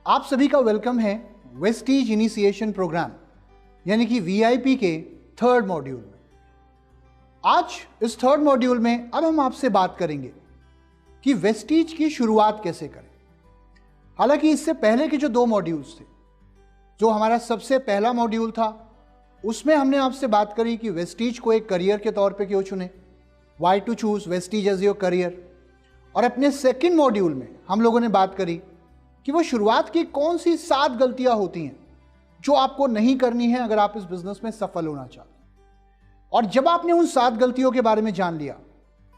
आप सभी का वेलकम है वेस्टीज इनिशिएशन प्रोग्राम यानी कि वीआईपी के थर्ड मॉड्यूल में। आज इस थर्ड मॉड्यूल में अब हम आपसे बात करेंगे कि वेस्टीज की शुरुआत कैसे करें। हालांकि इससे पहले के जो दो मॉड्यूल्स थे, जो हमारा सबसे पहला मॉड्यूल था, उसमें हमने आपसे बात करी कि वेस्टीज को एक करियर के तौर पे क्यों चुने, why to choose Vestige as your career. और अपने सेकंड मॉड्यूल में हम लोगों ने बात करी कि वो शुरुआत की कौन सी 7 गलतियां होती हैं जो आपको नहीं करनी है अगर आप इस बिजनेस में सफल होना चाहते हैं। और जब आपने उन 7 गलतियों के बारे में जान लिया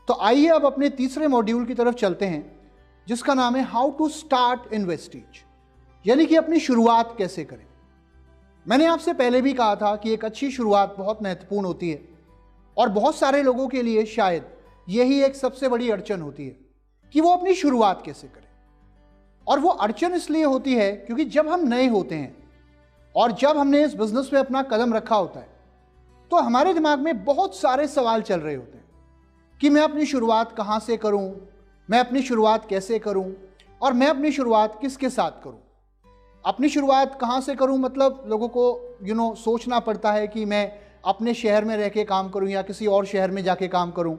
तो आइए अब अपने तीसरे मॉड्यूल की तरफ चलते हैं, जिसका नाम है how to start in Vestige, यानी कि अपनी शुरुआत कैसे करें। मैंने आपसे पहले भी कहा था कि एक अच्छी शुरुआत बहुत महत्वपूर्ण होती है और बहुत सारे लोगों के लिए शायद यही एक सबसे बड़ी अड़चन होती है कि वो अपनी शुरुआत कैसे करें। और वो अड़चन इसलिए होती है क्योंकि जब हम नए होते हैं और जब हमने इस बिजनेस में अपना कदम रखा होता है तो हमारे दिमाग में बहुत सारे सवाल चल रहे होते हैं कि मैं अपनी शुरुआत कहाँ से करूँ, मैं अपनी शुरुआत कैसे करूँ और मैं अपनी शुरुआत किसके साथ करूँ। अपनी शुरुआत कहाँ से करूँ मतलब लोगों को सोचना पड़ता है कि मैं अपने शहर में रह के काम करूँ या किसी और शहर में जाके काम करूँ,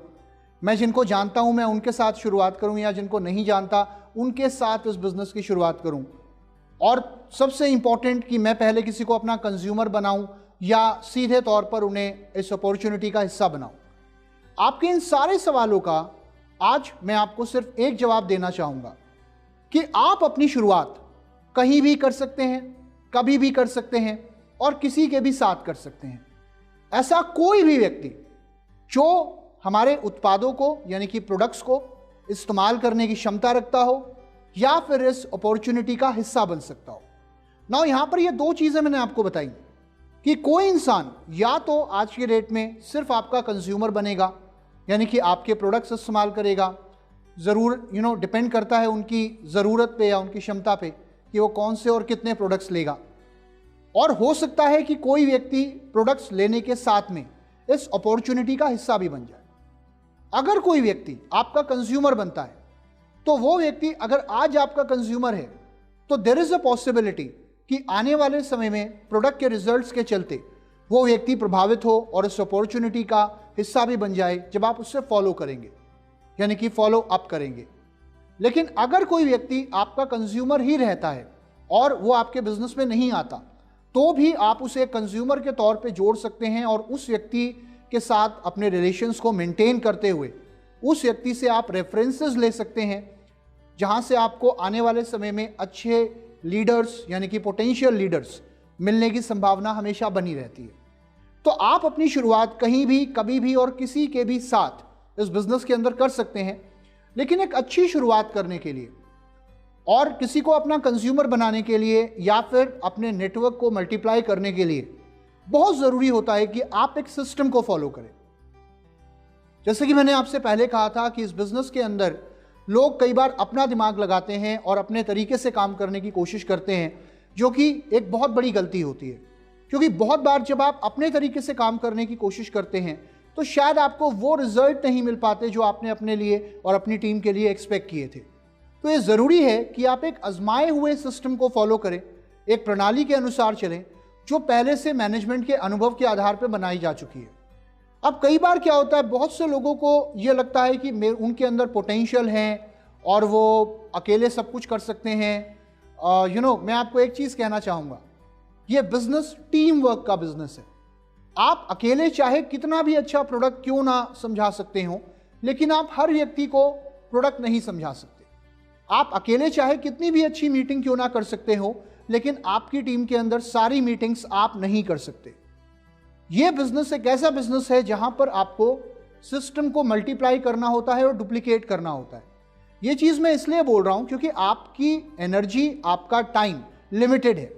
मैं जिनको जानता हूँ मैं उनके साथ शुरुआत करूँ या जिनको नहीं जानता उनके साथ इस बिज़नेस की शुरुआत करूं। और सबसे इंपॉर्टेंट कि मैं पहले किसी को अपना कंज्यूमर बनाऊं या सीधे तौर पर उन्हें इस अपॉर्चुनिटी का हिस्सा बनाऊं। आपके इन सारे सवालों का आज मैं आपको सिर्फ एक जवाब देना चाहूँगा कि आप अपनी शुरुआत कहीं भी कर सकते हैं, कभी भी कर सकते हैं और किसी के भी साथ कर सकते हैं। ऐसा कोई भी व्यक्ति जो हमारे उत्पादों को यानी कि प्रोडक्ट्स को इस्तेमाल करने की क्षमता रखता हो या फिर इस अपॉर्चुनिटी का हिस्सा बन सकता हो। नाउ यहां पर ये 2 चीजें मैंने आपको बताई कि कोई इंसान या तो आज के डेट में सिर्फ आपका कंज्यूमर बनेगा यानी कि आपके प्रोडक्ट्स इस्तेमाल करेगा, ज़रूर डिपेंड करता है उनकी ज़रूरत पे या उनकी क्षमता पे कि वो कौन से और कितने प्रोडक्ट्स लेगा। और हो सकता है कि कोई व्यक्ति प्रोडक्ट्स लेने के साथ में इस अपॉर्चुनिटी का हिस्सा भी बन जाए। अगर कोई व्यक्ति आपका कंज्यूमर बनता है तो वो व्यक्ति अगर आज आपका कंज्यूमर है तो देयर इज अ पॉसिबिलिटी कि आने वाले समय में प्रोडक्ट के रिजल्ट्स के चलते वो व्यक्ति प्रभावित हो और इस अपॉर्चुनिटी का हिस्सा भी बन जाए जब आप उससे फॉलो करेंगे यानी कि फॉलो अप करेंगे। लेकिन अगर कोई व्यक्ति आपका कंज्यूमर ही रहता है और वो आपके बिजनेस में नहीं आता तो भी आप उसे कंज्यूमर के तौर पे जोड़ सकते हैं और उस व्यक्ति के साथ अपने रिलेशंस को मेंटेन करते हुए उस व्यक्ति से आप रेफरेंसेस ले सकते हैं, जहां से आपको आने वाले समय में अच्छे लीडर्स यानी कि पोटेंशियल लीडर्स मिलने की संभावना हमेशा बनी रहती है। तो आप अपनी शुरुआत कहीं भी, कभी भी और किसी के भी साथ इस बिजनेस के अंदर कर सकते हैं। लेकिन एक अच्छी शुरुआत करने के लिए और किसी को अपना कंज्यूमर बनाने के लिए या फिर अपने नेटवर्क को मल्टीप्लाई करने के लिए बहुत ज़रूरी होता है कि आप एक सिस्टम को फॉलो करें। जैसे कि मैंने आपसे पहले कहा था कि इस बिजनेस के अंदर लोग कई बार अपना दिमाग लगाते हैं और अपने तरीके से काम करने की कोशिश करते हैं, जो कि एक बहुत बड़ी गलती होती है। क्योंकि बहुत बार जब आप अपने तरीके से काम करने की कोशिश करते हैं तो शायद आपको वो रिजल्ट नहीं मिल पाते जो आपने अपने लिए और अपनी टीम के लिए एक्सपेक्ट किए थे। तो ये ज़रूरी है कि आप एक आजमाए हुए सिस्टम को फॉलो करें, एक प्रणाली के अनुसार चलें जो पहले से मैनेजमेंट के अनुभव के आधार पर बनाई जा चुकी है। अब कई बार क्या होता है, बहुत से लोगों को ये लगता है कि उनके अंदर पोटेंशियल है और वो अकेले सब कुछ कर सकते हैं। मैं आपको एक चीज़ कहना चाहूँगा, ये बिजनेस टीम वर्क का बिजनेस है। आप अकेले चाहे कितना भी अच्छा प्रोडक्ट क्यों ना समझा सकते हो, लेकिन आप हर व्यक्ति को प्रोडक्ट नहीं समझा सकते। आप अकेले चाहे कितनी भी अच्छी मीटिंग क्यों ना कर सकते हो, लेकिन आपकी टीम के अंदर सारी मीटिंग्स आप नहीं कर सकते। यह बिजनेस एक ऐसा बिजनेस है जहां पर आपको सिस्टम को मल्टीप्लाई करना होता है और डुप्लीकेट करना होता है। यह चीज मैं इसलिए बोल रहा हूं क्योंकि आपकी एनर्जी, आपका टाइम लिमिटेड है।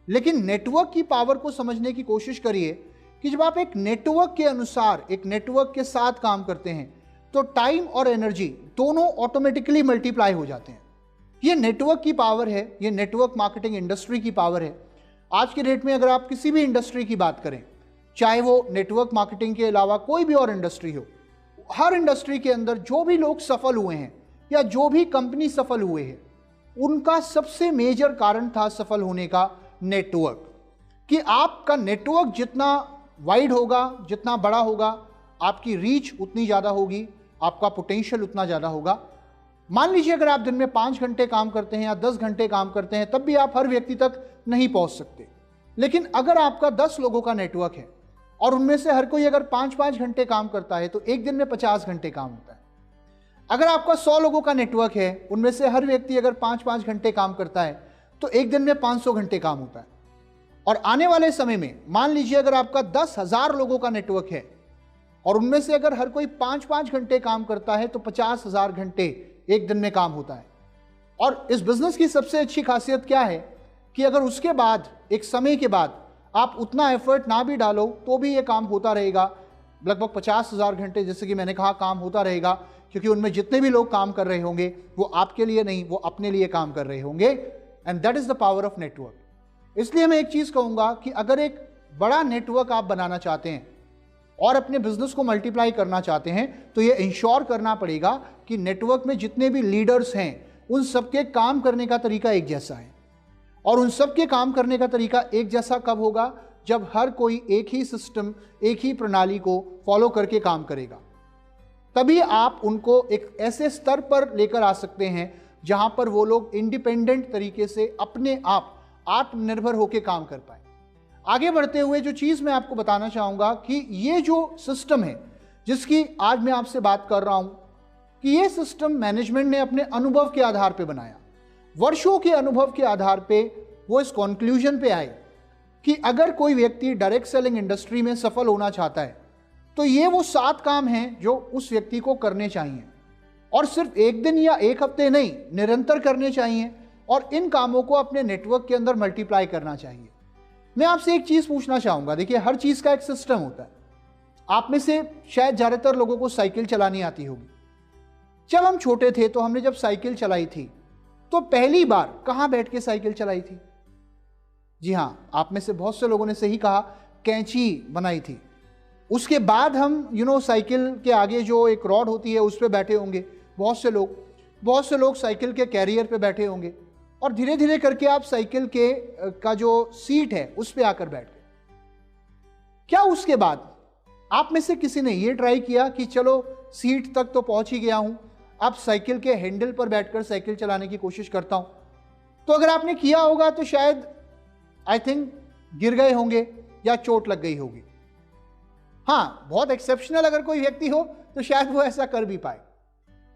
लेकिन नेटवर्क की पावर को समझने की कोशिश करिए कि जब आप एक नेटवर्क के अनुसार, एक नेटवर्क के साथ काम करते हैं तो टाइम और एनर्जी दोनों ऑटोमेटिकली मल्टीप्लाई हो जाते हैं। ये नेटवर्क की पावर है, ये नेटवर्क मार्केटिंग इंडस्ट्री की पावर है। आज के डेट में अगर आप किसी भी इंडस्ट्री की बात करें, चाहे वो नेटवर्क मार्केटिंग के अलावा कोई भी और इंडस्ट्री हो, हर इंडस्ट्री के अंदर जो भी लोग सफल हुए हैं या जो भी कंपनी सफल हुए हैं, उनका सबसे मेजर कारण था सफल होने का नेटवर्क। कि आपका नेटवर्क जितना वाइड होगा, जितना बड़ा होगा, आपकी रीच उतनी ज़्यादा होगी, आपका पोटेंशियल उतना ज़्यादा होगा। मान लीजिए अगर आप दिन में 5 घंटे काम करते हैं या 10 घंटे काम करते हैं, तब भी आप हर व्यक्ति तक नहीं पहुंच सकते। लेकिन अगर आपका 10 लोगों का नेटवर्क है और उनमें से हर कोई अगर 5-5 घंटे काम करता है, तो एक दिन में 50 घंटे काम होता है। अगर आपका 100 लोगों का नेटवर्क है, उनमें से हर व्यक्ति अगर 5-5 घंटे काम करता है, तो एक दिन में 500 घंटे काम होता है। और आने वाले समय में मान लीजिए अगर आपका 10,000 लोगों का नेटवर्क है और उनमें से अगर हर कोई 5-5 घंटे काम करता है, तो 50,000 घंटे एक दिन में काम होता है। और इस बिजनेस की सबसे अच्छी खासियत क्या है कि अगर उसके बाद एक समय के बाद आप उतना एफर्ट ना भी डालो, तो भी ये काम होता रहेगा। लगभग 50,000 घंटे, जैसे कि मैंने कहा, काम होता रहेगा, क्योंकि उनमें जितने भी लोग काम कर रहे होंगे वो आपके लिए नहीं, वो अपने लिए काम कर रहे होंगे। And that is the power of network. इसलिए मैं एक चीज कहूंगा कि अगर एक बड़ा नेटवर्क आप बनाना चाहते हैं और अपने बिजनेस को मल्टीप्लाई करना चाहते हैं, तो ये इंश्योर करना पड़ेगा कि नेटवर्क में जितने भी लीडर्स हैं, उन सबके काम करने का तरीका एक जैसा है। और उन सबके काम करने का तरीका एक जैसा कब होगा? जब हर कोई एक ही सिस्टम, एक ही प्रणाली को फॉलो करके काम करेगा। तभी आप उनको एक ऐसे स्तर पर लेकर आ सकते हैं जहां पर वो लोग इंडिपेंडेंट तरीके से अपने आप आत्मनिर्भर होकर काम कर पाए। आगे बढ़ते हुए जो चीज मैं आपको बताना चाहूंगा कि ये जो सिस्टम है जिसकी आज मैं आपसे बात कर रहा हूं, कि ये सिस्टम मैनेजमेंट ने अपने अनुभव के आधार पर बनाया। वर्षों के अनुभव के आधार पे वो इस कंक्लूजन पे आए कि अगर कोई व्यक्ति डायरेक्ट सेलिंग इंडस्ट्री में सफल होना चाहता है, तो ये वो 7 काम हैं जो उस व्यक्ति को करने चाहिए, और सिर्फ एक दिन या एक हफ्ते नहीं, निरंतर करने चाहिए, और इन कामों को अपने नेटवर्क के अंदर मल्टीप्लाई करना चाहिए। मैं आपसे एक चीज पूछना चाहूंगा। देखिए, हर चीज का एक सिस्टम होता है। आप में से शायद ज्यादातर लोगों को साइकिल चलानी आती होगी। जब हम छोटे थे तो हमने जब साइकिल चलाई थी, तो पहली बार कहां बैठ के साइकिल चलाई थी? जी हां, आप में से बहुत से लोगों ने सही कहा, कैंची बनाई थी। उसके बाद हम साइकिल के आगे जो एक रॉड होती है उस पर बैठे होंगे बहुत से लोग साइकिल के कैरियर पे बैठे होंगे, और धीरे धीरे करके आप साइकिल का जो सीट है उस पर आकर बैठ गए। क्या उसके बाद आप में से किसी ने यह ट्राई किया कि चलो सीट तक तो पहुंच ही गया हूं, अब साइकिल के हैंडल पर बैठकर साइकिल चलाने की कोशिश करता हूं? तो अगर आपने किया होगा तो शायद आई थिंक गिर गए होंगे या चोट लग गई होगी। हां, बहुत एक्सेप्शनल अगर कोई व्यक्ति हो तो शायद वो ऐसा कर भी पाए।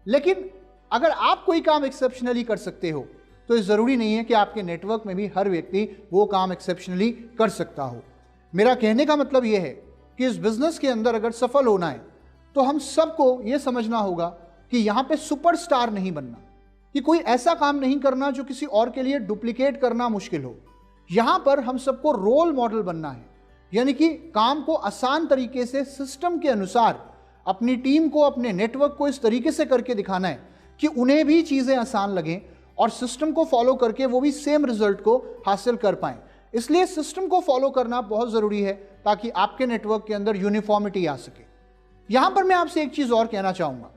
लेकिन अगर आप कोई काम एक्सेप्शनली कर सकते हो, तो जरूरी नहीं है कि आपके नेटवर्क में भी हर व्यक्ति वो काम एक्सेप्शनली कर सकता हो। मेरा कहने का मतलब यह है कि इस बिजनेस के अंदर अगर सफल होना है, तो हम सबको यह समझना होगा कि यहां पे सुपरस्टार नहीं बनना, कि कोई ऐसा काम नहीं करना जो किसी और के लिए डुप्लीकेट करना मुश्किल हो। यहां पर हम सबको रोल मॉडल बनना है, यानी कि काम को आसान तरीके से सिस्टम के अनुसार अपनी टीम को, अपने नेटवर्क को इस तरीके से करके दिखाना है कि उन्हें भी चीजें आसान लगें और सिस्टम को फॉलो करके वो भी सेम रिजल्ट को हासिल कर पाएं। इसलिए सिस्टम को फॉलो करना बहुत जरूरी है ताकि आपके नेटवर्क के अंदर यूनिफॉर्मिटी आ सके। यहां पर मैं आपसे एक चीज और कहना चाहूंगा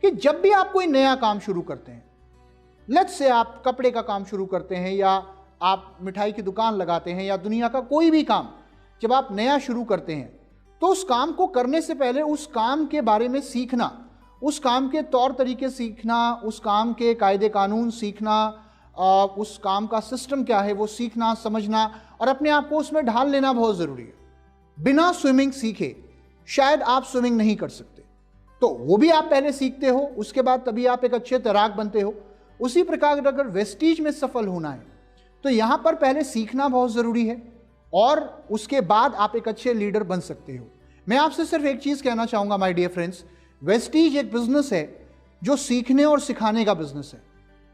कि जब भी आप कोई नया काम शुरू करते हैं, लेट्स से आप कपड़े का काम शुरू करते हैं, या आप मिठाई की दुकान लगाते हैं, या दुनिया का कोई भी काम जब आप नया शुरू करते हैं, तो उस काम को करने से पहले उस काम के बारे में सीखना, उस काम के तौर तरीके सीखना, उस काम के कायदे कानून सीखना, उस काम का सिस्टम क्या है वो सीखना, समझना और अपने आप को उसमें ढाल लेना बहुत ज़रूरी है। बिना स्विमिंग सीखे शायद आप स्विमिंग नहीं कर सकते, तो वो भी आप पहले सीखते हो, उसके बाद तभी आप एक अच्छे तैराक बनते हो। उसी प्रकार अगर वेस्टीज में सफल होना है तो यहां पर पहले सीखना बहुत ज़रूरी है, और उसके बाद आप एक अच्छे लीडर बन सकते हो। मैं आपसे सिर्फ एक चीज़ कहना चाहूँगा माय डियर फ्रेंड्स, वेस्टीज एक बिजनेस है जो सीखने और सिखाने का बिजनेस है।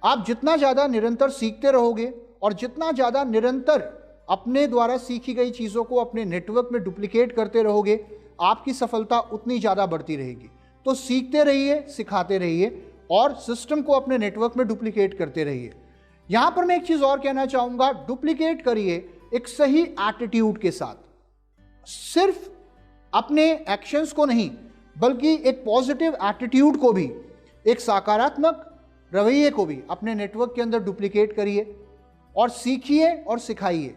आप जितना ज़्यादा निरंतर सीखते रहोगे और जितना ज़्यादा निरंतर अपने द्वारा सीखी गई चीज़ों को अपने नेटवर्क में डुप्लीकेट करते रहोगे, आपकी सफलता उतनी ज़्यादा बढ़ती रहेगी। तो सीखते रहिए, सिखाते रहिए और सिस्टम को अपने नेटवर्क में डुप्लीकेट करते रहिए। यहां पर मैं एक चीज़ और कहना चाहूँगा, डुप्लीकेट करिए एक सही एटीट्यूड के साथ, सिर्फ अपने एक्शंस को नहीं बल्कि एक पॉजिटिव एटीट्यूड को भी, एक सकारात्मक रवैये को भी अपने नेटवर्क के अंदर डुप्लीकेट करिए और सीखिए और सिखाइए।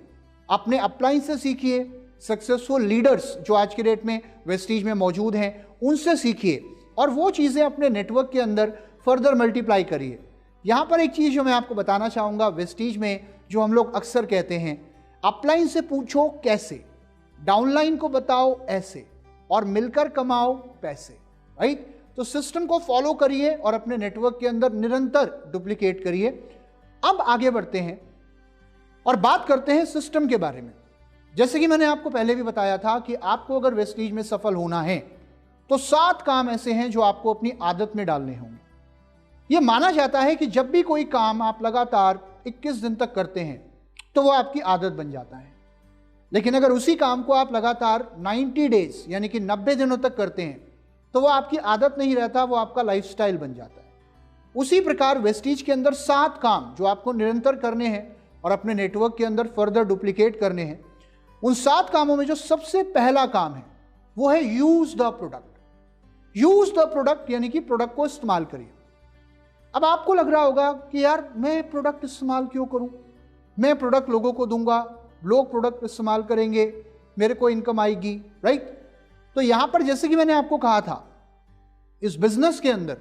अपने अपलाइन से सीखिए, सक्सेसफुल लीडर्स जो आज के डेट में वेस्टीज में मौजूद हैं उनसे सीखिए और वो चीज़ें अपने नेटवर्क के अंदर फर्दर मल्टीप्लाई करिए। यहाँ पर एक चीज़ जो मैं आपको बताना चाहूँगा, वेस्टीज में जो हम लोग अक्सर कहते हैं, अपलाइन से पूछो कैसे, डाउनलाइन को बताओ ऐसे, और मिलकर कमाओ पैसे, राइट। तो सिस्टम को फॉलो करिए और अपने नेटवर्क के अंदर निरंतर डुप्लीकेट करिए। अब आगे बढ़ते हैं और बात करते हैं सिस्टम के बारे में। जैसे कि मैंने आपको पहले भी बताया था कि आपको अगर वेस्टीज में सफल होना है तो 7 काम ऐसे हैं जो आपको अपनी आदत में डालने होंगे। यह माना जाता है कि जब भी कोई काम आप लगातार 21 दिन तक करते हैं तो वो आपकी आदत बन जाता है, लेकिन अगर उसी काम को आप लगातार 90 डेज यानी कि 90 दिनों तक करते हैं तो वो आपकी आदत नहीं रहता, वो आपका लाइफस्टाइल बन जाता है। उसी प्रकार वेस्टीज के अंदर 7 काम जो आपको निरंतर करने हैं और अपने नेटवर्क के अंदर फर्दर डुप्लीकेट करने हैं। उन 7 कामों में जो सबसे पहला काम है वो है use the product. Use the product यानी कि प्रोडक्ट को इस्तेमाल करिए। अब आपको लग रहा होगा कि यार मैं प्रोडक्ट इस्तेमाल क्यों करूं, मैं प्रोडक्ट लोगों को दूंगा, लोग प्रोडक्ट इस्तेमाल करेंगे, मेरे को इनकम आएगी, राइट। तो यहां पर जैसे कि मैंने आपको कहा था, इस बिजनेस के अंदर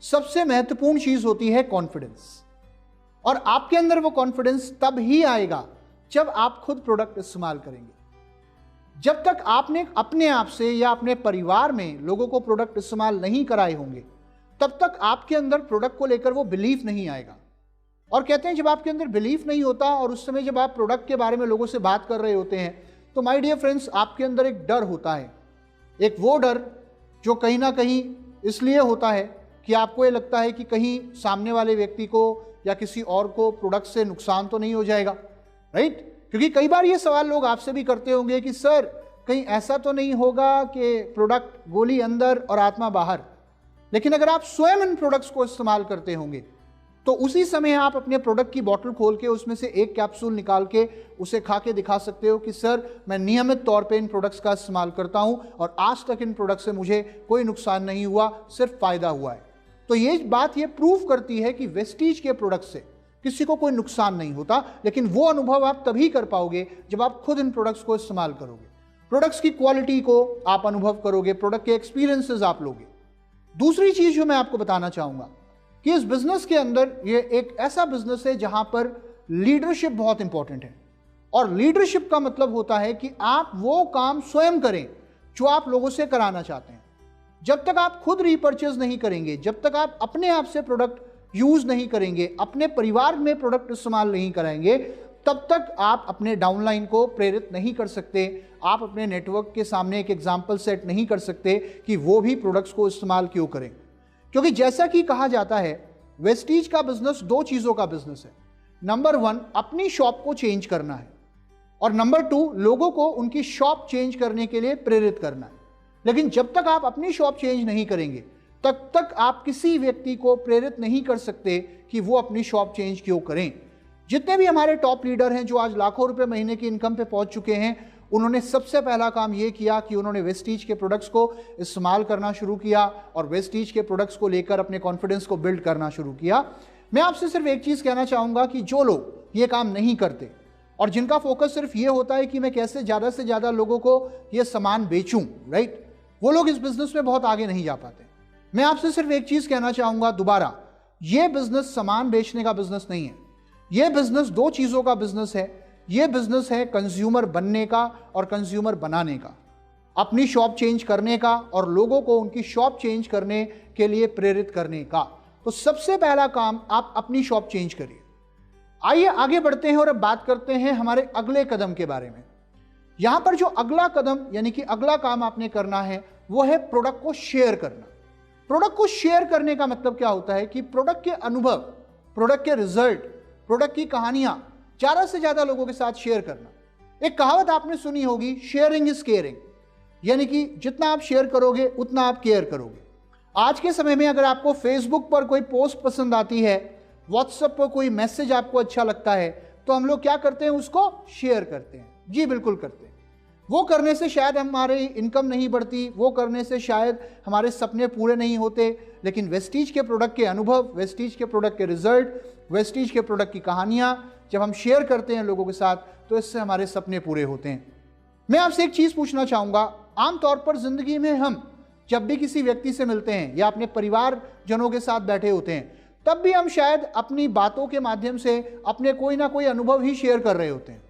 सबसे महत्वपूर्ण चीज होती है कॉन्फिडेंस, और आपके अंदर वो कॉन्फिडेंस तब ही आएगा जब आप खुद प्रोडक्ट इस्तेमाल करेंगे। जब तक आपने अपने आप से या अपने परिवार में लोगों को प्रोडक्ट इस्तेमाल नहीं कराए होंगे तब तक आपके अंदर प्रोडक्ट को लेकर वो बिलीफ नहीं आएगा। और कहते हैं जब आपके अंदर बिलीफ नहीं होता और उस समय जब आप प्रोडक्ट के बारे में लोगों से बात कर रहे होते हैं तो माय डियर फ्रेंड्स, आपके अंदर एक डर होता है, एक वो डर जो कहीं ना कहीं इसलिए होता है कि आपको ये लगता है कि कहीं सामने वाले व्यक्ति को या किसी और को प्रोडक्ट से नुकसान तो नहीं हो जाएगा, राइट। क्योंकि कई बार ये सवाल लोग आपसे भी करते होंगे कि सर कहीं ऐसा तो नहीं होगा कि प्रोडक्ट गोली अंदर और आत्मा बाहर। लेकिन अगर आप स्वयं इन प्रोडक्ट्स को इस्तेमाल करते होंगे तो उसी समय आप अपने प्रोडक्ट की बोतल खोल के उसमें से एक कैप्सूल निकाल के उसे खा के दिखा सकते हो कि सर मैं नियमित तौर पे इन प्रोडक्ट्स का इस्तेमाल करता हूं और आज तक इन प्रोडक्ट से मुझे कोई नुकसान नहीं हुआ, सिर्फ फायदा हुआ है। तो ये बात ये प्रूव करती है कि वेस्टीज के प्रोडक्ट से किसी को कोई नुकसान नहीं होता, लेकिन वो अनुभव आप तभी कर पाओगे जब आप खुद इन प्रोडक्ट्स को इस्तेमाल करोगे, प्रोडक्ट्स की क्वालिटी को आप अनुभव करोगे, प्रोडक्ट के एक्सपीरियंसेस आप लोगे। दूसरी चीज जो मैं आपको बताना चाहूंगा कि इस बिजनेस के अंदर ये एक ऐसा बिजनेस है जहां पर लीडरशिप बहुत इंपॉर्टेंट है। और लीडरशिप का मतलब होता है कि आप वो काम स्वयं करें जो आप लोगों से कराना चाहते हैं। जब तक आप खुद रीपर्चेज नहीं करेंगे, जब तक आप अपने आप से प्रोडक्ट यूज नहीं करेंगे, अपने परिवार में प्रोडक्ट इस्तेमाल नहीं कराएंगे, तब तक आप अपने डाउनलाइन को प्रेरित नहीं कर सकते। आप अपने नेटवर्क के सामने एक एग्जाम्पल सेट नहीं कर सकते कि वो भी प्रोडक्ट्स को इस्तेमाल क्यों करें। क्योंकि जैसा कि कहा जाता है वेस्टीज का बिजनेस 2 चीजों का बिजनेस है। नंबर 1 अपनी शॉप को चेंज करना है, और नंबर 2 लोगों को उनकी शॉप चेंज करने के लिए प्रेरित करना है। लेकिन जब तक आप अपनी शॉप चेंज नहीं करेंगे तब तक आप किसी व्यक्ति को प्रेरित नहीं कर सकते कि वो अपनी शॉप चेंज क्यों करें। जितने भी हमारे टॉप लीडर हैं जो आज लाखों रुपए महीने की इनकम पे पहुंच चुके हैं, उन्होंने सबसे पहला काम ये किया कि उन्होंने वेस्टीज के प्रोडक्ट्स को इस्तेमाल करना शुरू किया और वेस्टीज के प्रोडक्ट्स को लेकर अपने कॉन्फिडेंस को बिल्ड करना शुरू किया। मैं आपसे सिर्फ एक चीज कहना चाहूंगा कि जो लोग ये काम नहीं करते और जिनका फोकस सिर्फ ये होता है कि मैं कैसे ज्यादा से ज्यादा लोगों को ये सामान बेचूं, राइट, वो लोग इस बिजनेस में बहुत आगे नहीं जा पाते। मैं आपसे सिर्फ एक चीज कहना चाहूंगा दोबारा, ये बिजनेस सामान बेचने का बिजनेस नहीं है। ये बिजनेस 2 चीजों का बिजनेस है। ये बिजनेस है कंज्यूमर बनने का और कंज्यूमर बनाने का, अपनी शॉप चेंज करने का और लोगों को उनकी शॉप चेंज करने के लिए प्रेरित करने का। तो सबसे पहला काम आप अपनी शॉप चेंज करिए। आइए आगे बढ़ते हैं और अब बात करते हैं हमारे अगले कदम के बारे में। यहां पर जो अगला कदम यानी कि अगला काम आपने करना है वो है प्रोडक्ट को शेयर करना। प्रोडक्ट को शेयर करने का मतलब क्या होता है कि प्रोडक्ट के अनुभव, प्रोडक्ट के रिजल्ट, प्रोडक्ट की कहानियां ज्यादा से ज्यादा लोगों के साथ शेयर करना। एक कहावत आपने सुनी होगी, शेयरिंग इज केयरिंग, यानी कि जितना आप शेयर करोगे उतना आप केयर करोगे। आज के समय में अगर आपको फेसबुक पर कोई पोस्ट पसंद आती है, व्हाट्सएप पर कोई मैसेज आपको अच्छा लगता है, तो हम लोग क्या करते हैं, उसको शेयर करते हैं। जी बिल्कुल करते हैं। वो करने से शायद हमारी इनकम नहीं बढ़ती, वो करने से शायद हमारे सपने पूरे नहीं होते, लेकिन वेस्टीज के प्रोडक्ट के अनुभव, वेस्टीज के प्रोडक्ट के रिजल्ट, वेस्टीज के प्रोडक्ट की कहानियाँ जब हम शेयर करते हैं लोगों के साथ, तो इससे हमारे सपने पूरे होते हैं। मैं आपसे एक चीज़ पूछना चाहूँगा, आमतौर पर ज़िंदगी में हम जब भी किसी व्यक्ति से मिलते हैं या अपने परिवारजनों के साथ बैठे होते हैं, तब भी हम शायद अपनी बातों के माध्यम से अपने कोई ना कोई अनुभव ही शेयर कर रहे होते हैं।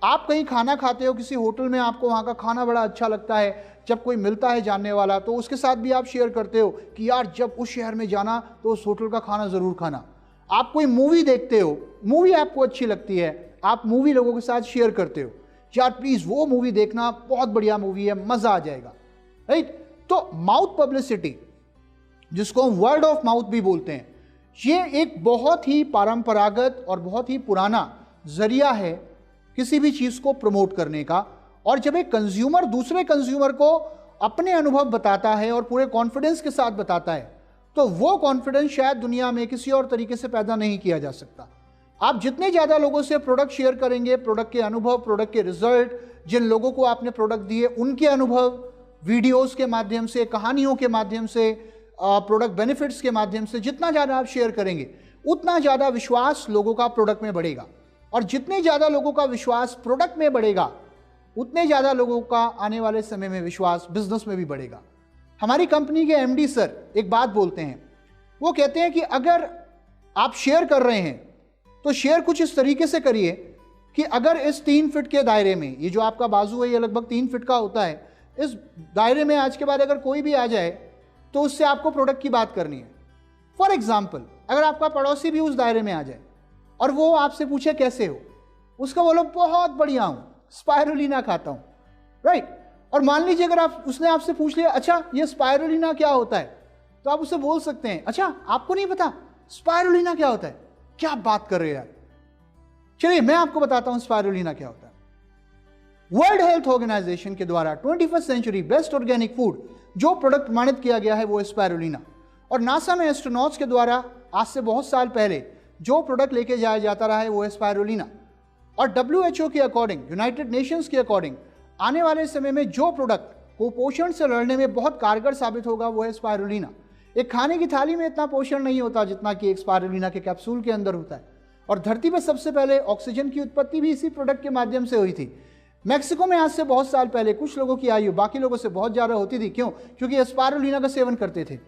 आप कहीं खाना खाते हो किसी होटल में, आपको वहाँ का खाना बड़ा अच्छा लगता है, जब कोई मिलता है जानने वाला तो उसके साथ भी आप शेयर करते हो कि यार जब उस शहर में जाना तो उस होटल का खाना ज़रूर खाना। आप कोई मूवी देखते हो, मूवी आपको अच्छी लगती है, आप मूवी लोगों के साथ शेयर करते हो, यार प्लीज़ वो मूवी देखना, बहुत बढ़िया मूवी है, मज़ा आ जाएगा, राइट। तो माउथ पब्लिसिटी, जिसको हम वर्ड ऑफ माउथ भी बोलते हैं, ये एक बहुत ही परंपरागत और बहुत ही पुराना जरिया है किसी भी चीज़ को प्रमोट करने का। और जब एक कंज्यूमर दूसरे कंज्यूमर को अपने अनुभव बताता है और पूरे कॉन्फिडेंस के साथ बताता है, तो वो कॉन्फिडेंस शायद दुनिया में किसी और तरीके से पैदा नहीं किया जा सकता। आप जितने ज़्यादा लोगों से प्रोडक्ट शेयर करेंगे, प्रोडक्ट के अनुभव, प्रोडक्ट के रिजल्ट, जिन लोगों को आपने प्रोडक्ट दिए उनके अनुभव, वीडियोस के माध्यम से, कहानियों के माध्यम से, प्रोडक्ट बेनिफिट्स के माध्यम से, जितना ज़्यादा आप शेयर करेंगे उतना ज़्यादा विश्वास लोगों का प्रोडक्ट में बढ़ेगा। और जितने ज़्यादा लोगों का विश्वास प्रोडक्ट में बढ़ेगा, उतने ज़्यादा लोगों का आने वाले समय में विश्वास बिजनेस में भी बढ़ेगा। हमारी कंपनी के एमडी सर एक बात बोलते हैं, वो कहते हैं कि अगर आप शेयर कर रहे हैं तो शेयर कुछ इस तरीके से करिए कि अगर इस 3 फीट के दायरे में, ये जो आपका बाजू है ये लगभग 3 फीट का होता है, इस दायरे में आज के बाद अगर कोई भी आ जाए तो उससे आपको प्रोडक्ट की बात करनी है। फॉर एग्जाम्पल, अगर आपका पड़ोसी भी उस दायरे में आ जाए और वो आपसे पूछे कैसे हो, उसका बोलो बहुत बढ़िया हूँ, स्पाइरुलिना खाता हूँ, राइट। और मान लीजिए अगर उसने आपसे पूछ लिया अच्छा ये स्पाइरुलिना क्या होता है, तो आप उसे बोल सकते हैं अच्छा आपको नहीं पता स्पाइरुलिना क्या होता है, क्या बात कर रहे हैं यार, चलिए मैं आपको बताता हूं स्पाइरुलिना क्या होता है। वर्ल्ड हेल्थ ऑर्गेनाइजेशन के द्वारा 21st century best organic food जो प्रोडक्ट प्रमाणित किया गया है वो है स्पाइरुलिना। और नासा में एस्ट्रोनॉट्स के द्वारा आज से बहुत साल पहले जो प्रोडक्ट लेके जाया जाता रहा है वो है स्पाइरुलिना। और WHO के अकॉर्डिंग, यूनाइटेड नेशंस के अकॉर्डिंग, आने वाले समय में जो प्रोडक्ट कुपोषण से लड़ने में बहुत कारगर साबित होगा वो है स्पाइरुलिना। एक खाने की थाली में इतना पोषण नहीं होता जितना कि एक स्पाइरुलिना के कैप्सूल के अंदर होता है। और धरती पर सबसे पहले ऑक्सीजन की उत्पत्ति भी इसी प्रोडक्ट के माध्यम से हुई थी। मैक्सिको में आज से बहुत साल पहले कुछ लोगों की आयु बाकी लोगों से बहुत ज़्यादा होती थी, क्यों? क्योंकि स्पाइरुलिना का सेवन करते थे।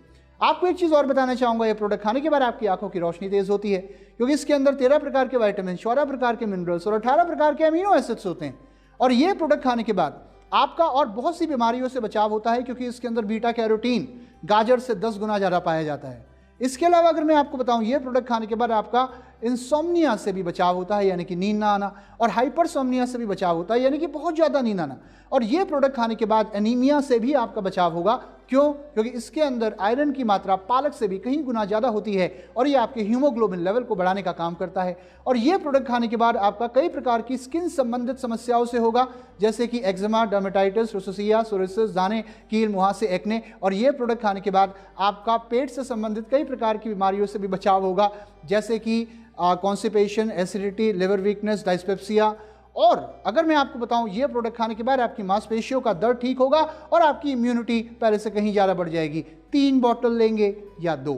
आपको एक चीज़ और बताना चाहूँगा, ये प्रोडक्ट खाने के बाद आपकी आंखों की रोशनी तेज़ होती है, क्योंकि इसके अंदर 13 प्रकार के विटामिन, 14 प्रकार के मिनरल्स और 18 प्रकार के अमीनो एसिड्स होते हैं। और ये प्रोडक्ट खाने के बाद आपका और बहुत सी बीमारियों से बचाव होता है, क्योंकि इसके अंदर बीटा कैरोटीन गाजर से 10 गुना ज़्यादा पाया जाता है। इसके अलावा अगर मैं आपको बताऊं, ये प्रोडक्ट खाने के बाद आपका इंसोम्निया से भी बचाव होता है, यानी कि नींद ना आना, और हाइपरसोम्निया से भी बचाव होता है, यानी कि बहुत ज़्यादा नींद आना। और ये प्रोडक्ट खाने के बाद एनीमिया से भी आपका बचाव होगा। क्यों? क्योंकि इसके अंदर आयरन की मात्रा पालक से भी कहीं गुना ज़्यादा होती है और ये आपके हीमोग्लोबिन लेवल को बढ़ाने का काम करता है। और ये प्रोडक्ट खाने के बाद आपका कई प्रकार की स्किन संबंधित समस्याओं से होगा, जैसे कि एक्जिमा, डर्मेटाइटिस, रोसेसिया, सोरियासिस, दाने, कील, मुहासे, एक्ने। और ये प्रोडक्ट खाने के बाद आपका पेट से संबंधित कई प्रकार की बीमारियों से भी बचाव होगा, जैसे कि कॉन्स्टिपेशन, एसिडिटी, लिवर वीकनेस, डायस्पेप्सिया। और अगर मैं आपको बताऊं, ये प्रोडक्ट खाने के बाद आपकी मांसपेशियों का दर्द ठीक होगा और आपकी इम्यूनिटी पहले से कहीं ज़्यादा बढ़ जाएगी। 3 बॉटल लेंगे या 2,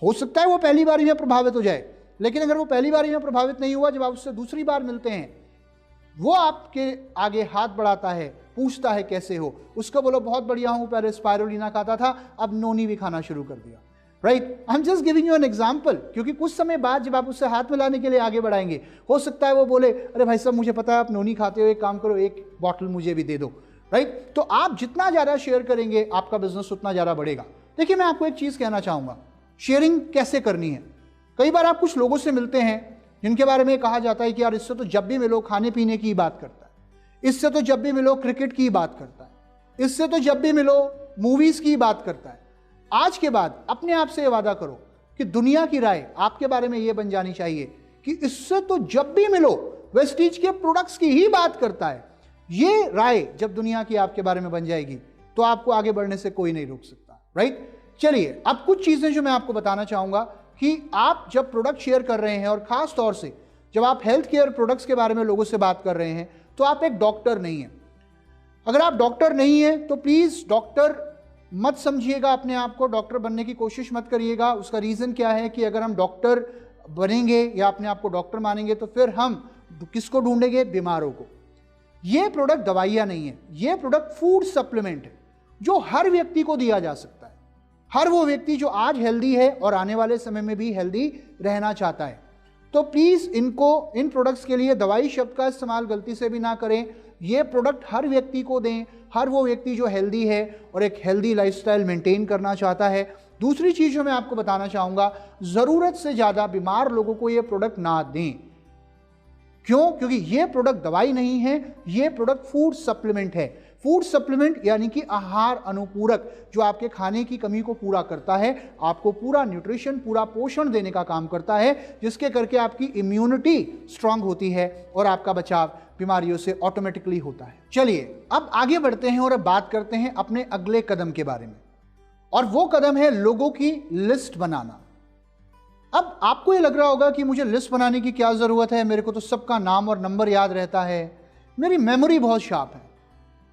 हो सकता है वो पहली बारी में प्रभावित हो जाए, लेकिन अगर वो पहली बारी में प्रभावित नहीं हुआ, जब आप उससे दूसरी बार मिलते हैं, वो आपके आगे हाथ बढ़ाता है, पूछता है कैसे हो, उसको बोलो बहुत बढ़िया हूँ, पहले स्पाइरुलिना खाता था, अब नोनी भी खाना शुरू कर दिया। Right, I am just giving you an example, क्योंकि कुछ समय बाद जब आप उससे हाथ मिलाने के लिए आगे बढ़ाएंगे, हो सकता है वो बोले अरे भाई साहब मुझे पता है आप नोनी खाते हो, एक काम करो 1 बॉटल मुझे भी दे दो। राइट, तो आप जितना ज़्यादा शेयर करेंगे आपका बिजनेस उतना ज़्यादा बढ़ेगा। देखिए, मैं आपको एक चीज़ कहना चाहूँगा, शेयरिंग कैसे करनी है। कई बार आप कुछ लोगों से मिलते हैं जिनके बारे में कहा जाता है कि यार इससे तो जब भी मिलो खाने पीने की बात करता है, इससे तो जब भी मिलो क्रिकेट की बात करता है, इससे तो जब भी मिलो मूवीज़ की बात करता है। आज के बाद अपने आप से ये वादा करो कि दुनिया की राय आपके बारे में ये बन जानी चाहिए कि इससे तो जब भी मिलो वेस्टीज के प्रोडक्ट्स की ही बात करता है। ये राय जब दुनिया की आपके बारे में बन जाएगी तो आपको आगे बढ़ने से कोई नहीं रोक सकता। राइट, चलिए अब कुछ चीजें जो मैं आपको बताना चाहूंगा कि आप जब प्रोडक्ट शेयर कर रहे हैं और खास तौर से जब आप हेल्थ केयर प्रोडक्ट्स के बारे में लोगों से बात कर रहे हैं, तो आप एक डॉक्टर नहीं हैं। अगर आप डॉक्टर नहीं हैं तो प्लीज़ डॉक्टर मत समझिएगा, अपने आप को डॉक्टर बनने की कोशिश मत करिएगा। उसका रीज़न क्या है कि अगर हम डॉक्टर बनेंगे या अपने आप को डॉक्टर मानेंगे तो फिर हम किसको ढूंढेंगे? बीमारों को। ये प्रोडक्ट दवाइयाँ नहीं है, ये प्रोडक्ट फूड सप्लीमेंट है जो हर व्यक्ति को दिया जा सकता है। हर वो व्यक्ति जो आज हेल्दी है और आने वाले समय में भी हेल्दी रहना चाहता है। तो प्लीज़ इन प्रोडक्ट्स के लिए दवाई शब्द का इस्तेमाल गलती से भी ना करें। ये प्रोडक्ट हर व्यक्ति को दें, हर वो व्यक्ति जो हेल्दी है और एक हेल्दी लाइफस्टाइल मेंटेन करना चाहता है। दूसरी चीज़ जो मैं आपको बताना चाहूँगा, ज़रूरत से ज़्यादा बीमार लोगों को ये प्रोडक्ट ना दें। क्यों? क्योंकि ये प्रोडक्ट दवाई नहीं है, ये प्रोडक्ट फूड सप्लीमेंट है। फूड सप्लीमेंट यानी कि आहार अनुपूरक, जो आपके खाने की कमी को पूरा करता है, आपको पूरा न्यूट्रिशन, पूरा पोषण देने का काम करता है, जिसके करके आपकी इम्यूनिटी स्ट्रांग होती है और आपका बचाव बीमारियों से ऑटोमेटिकली होता है। चलिए अब आगे बढ़ते हैं और अब बात करते हैं अपने अगले कदम के बारे में, और वो कदम है लोगों की लिस्ट बनाना। अब आपको ये लग रहा होगा कि मुझे लिस्ट बनाने की क्या ज़रूरत है, मेरे को तो सबका नाम और नंबर याद रहता है, मेरी मेमोरी बहुत शार्प है।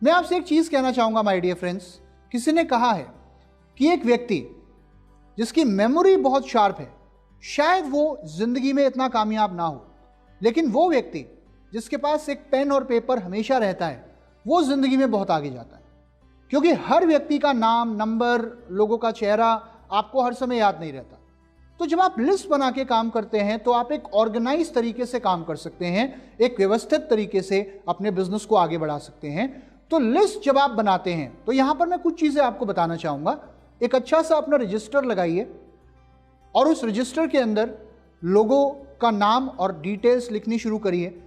मैं आपसे एक चीज़ कहना चाहूँगा माय डियर फ्रेंड्स, किसी ने कहा है कि एक व्यक्ति जिसकी मेमोरी बहुत शार्प है शायद वो ज़िंदगी में इतना कामयाब ना हो, लेकिन वो व्यक्ति जिसके पास एक पेन और पेपर हमेशा रहता है वो ज़िंदगी में बहुत आगे जाता है। क्योंकि हर व्यक्ति का नाम, नंबर, लोगों का चेहरा आपको हर समय याद नहीं रहता। तो जब आप लिस्ट बना के काम करते हैं तो आप एक ऑर्गेनाइज तरीके से काम कर सकते हैं, एक व्यवस्थित तरीके से अपने बिजनेस को आगे बढ़ा सकते हैं। तो लिस्ट जब आप बनाते हैं तो यहां पर मैं कुछ चीजें आपको बताना चाहूंगा। एक अच्छा सा अपना रजिस्टर लगाइए और उस रजिस्टर के अंदर लोगों का नाम और डिटेल्स लिखनी शुरू करिए,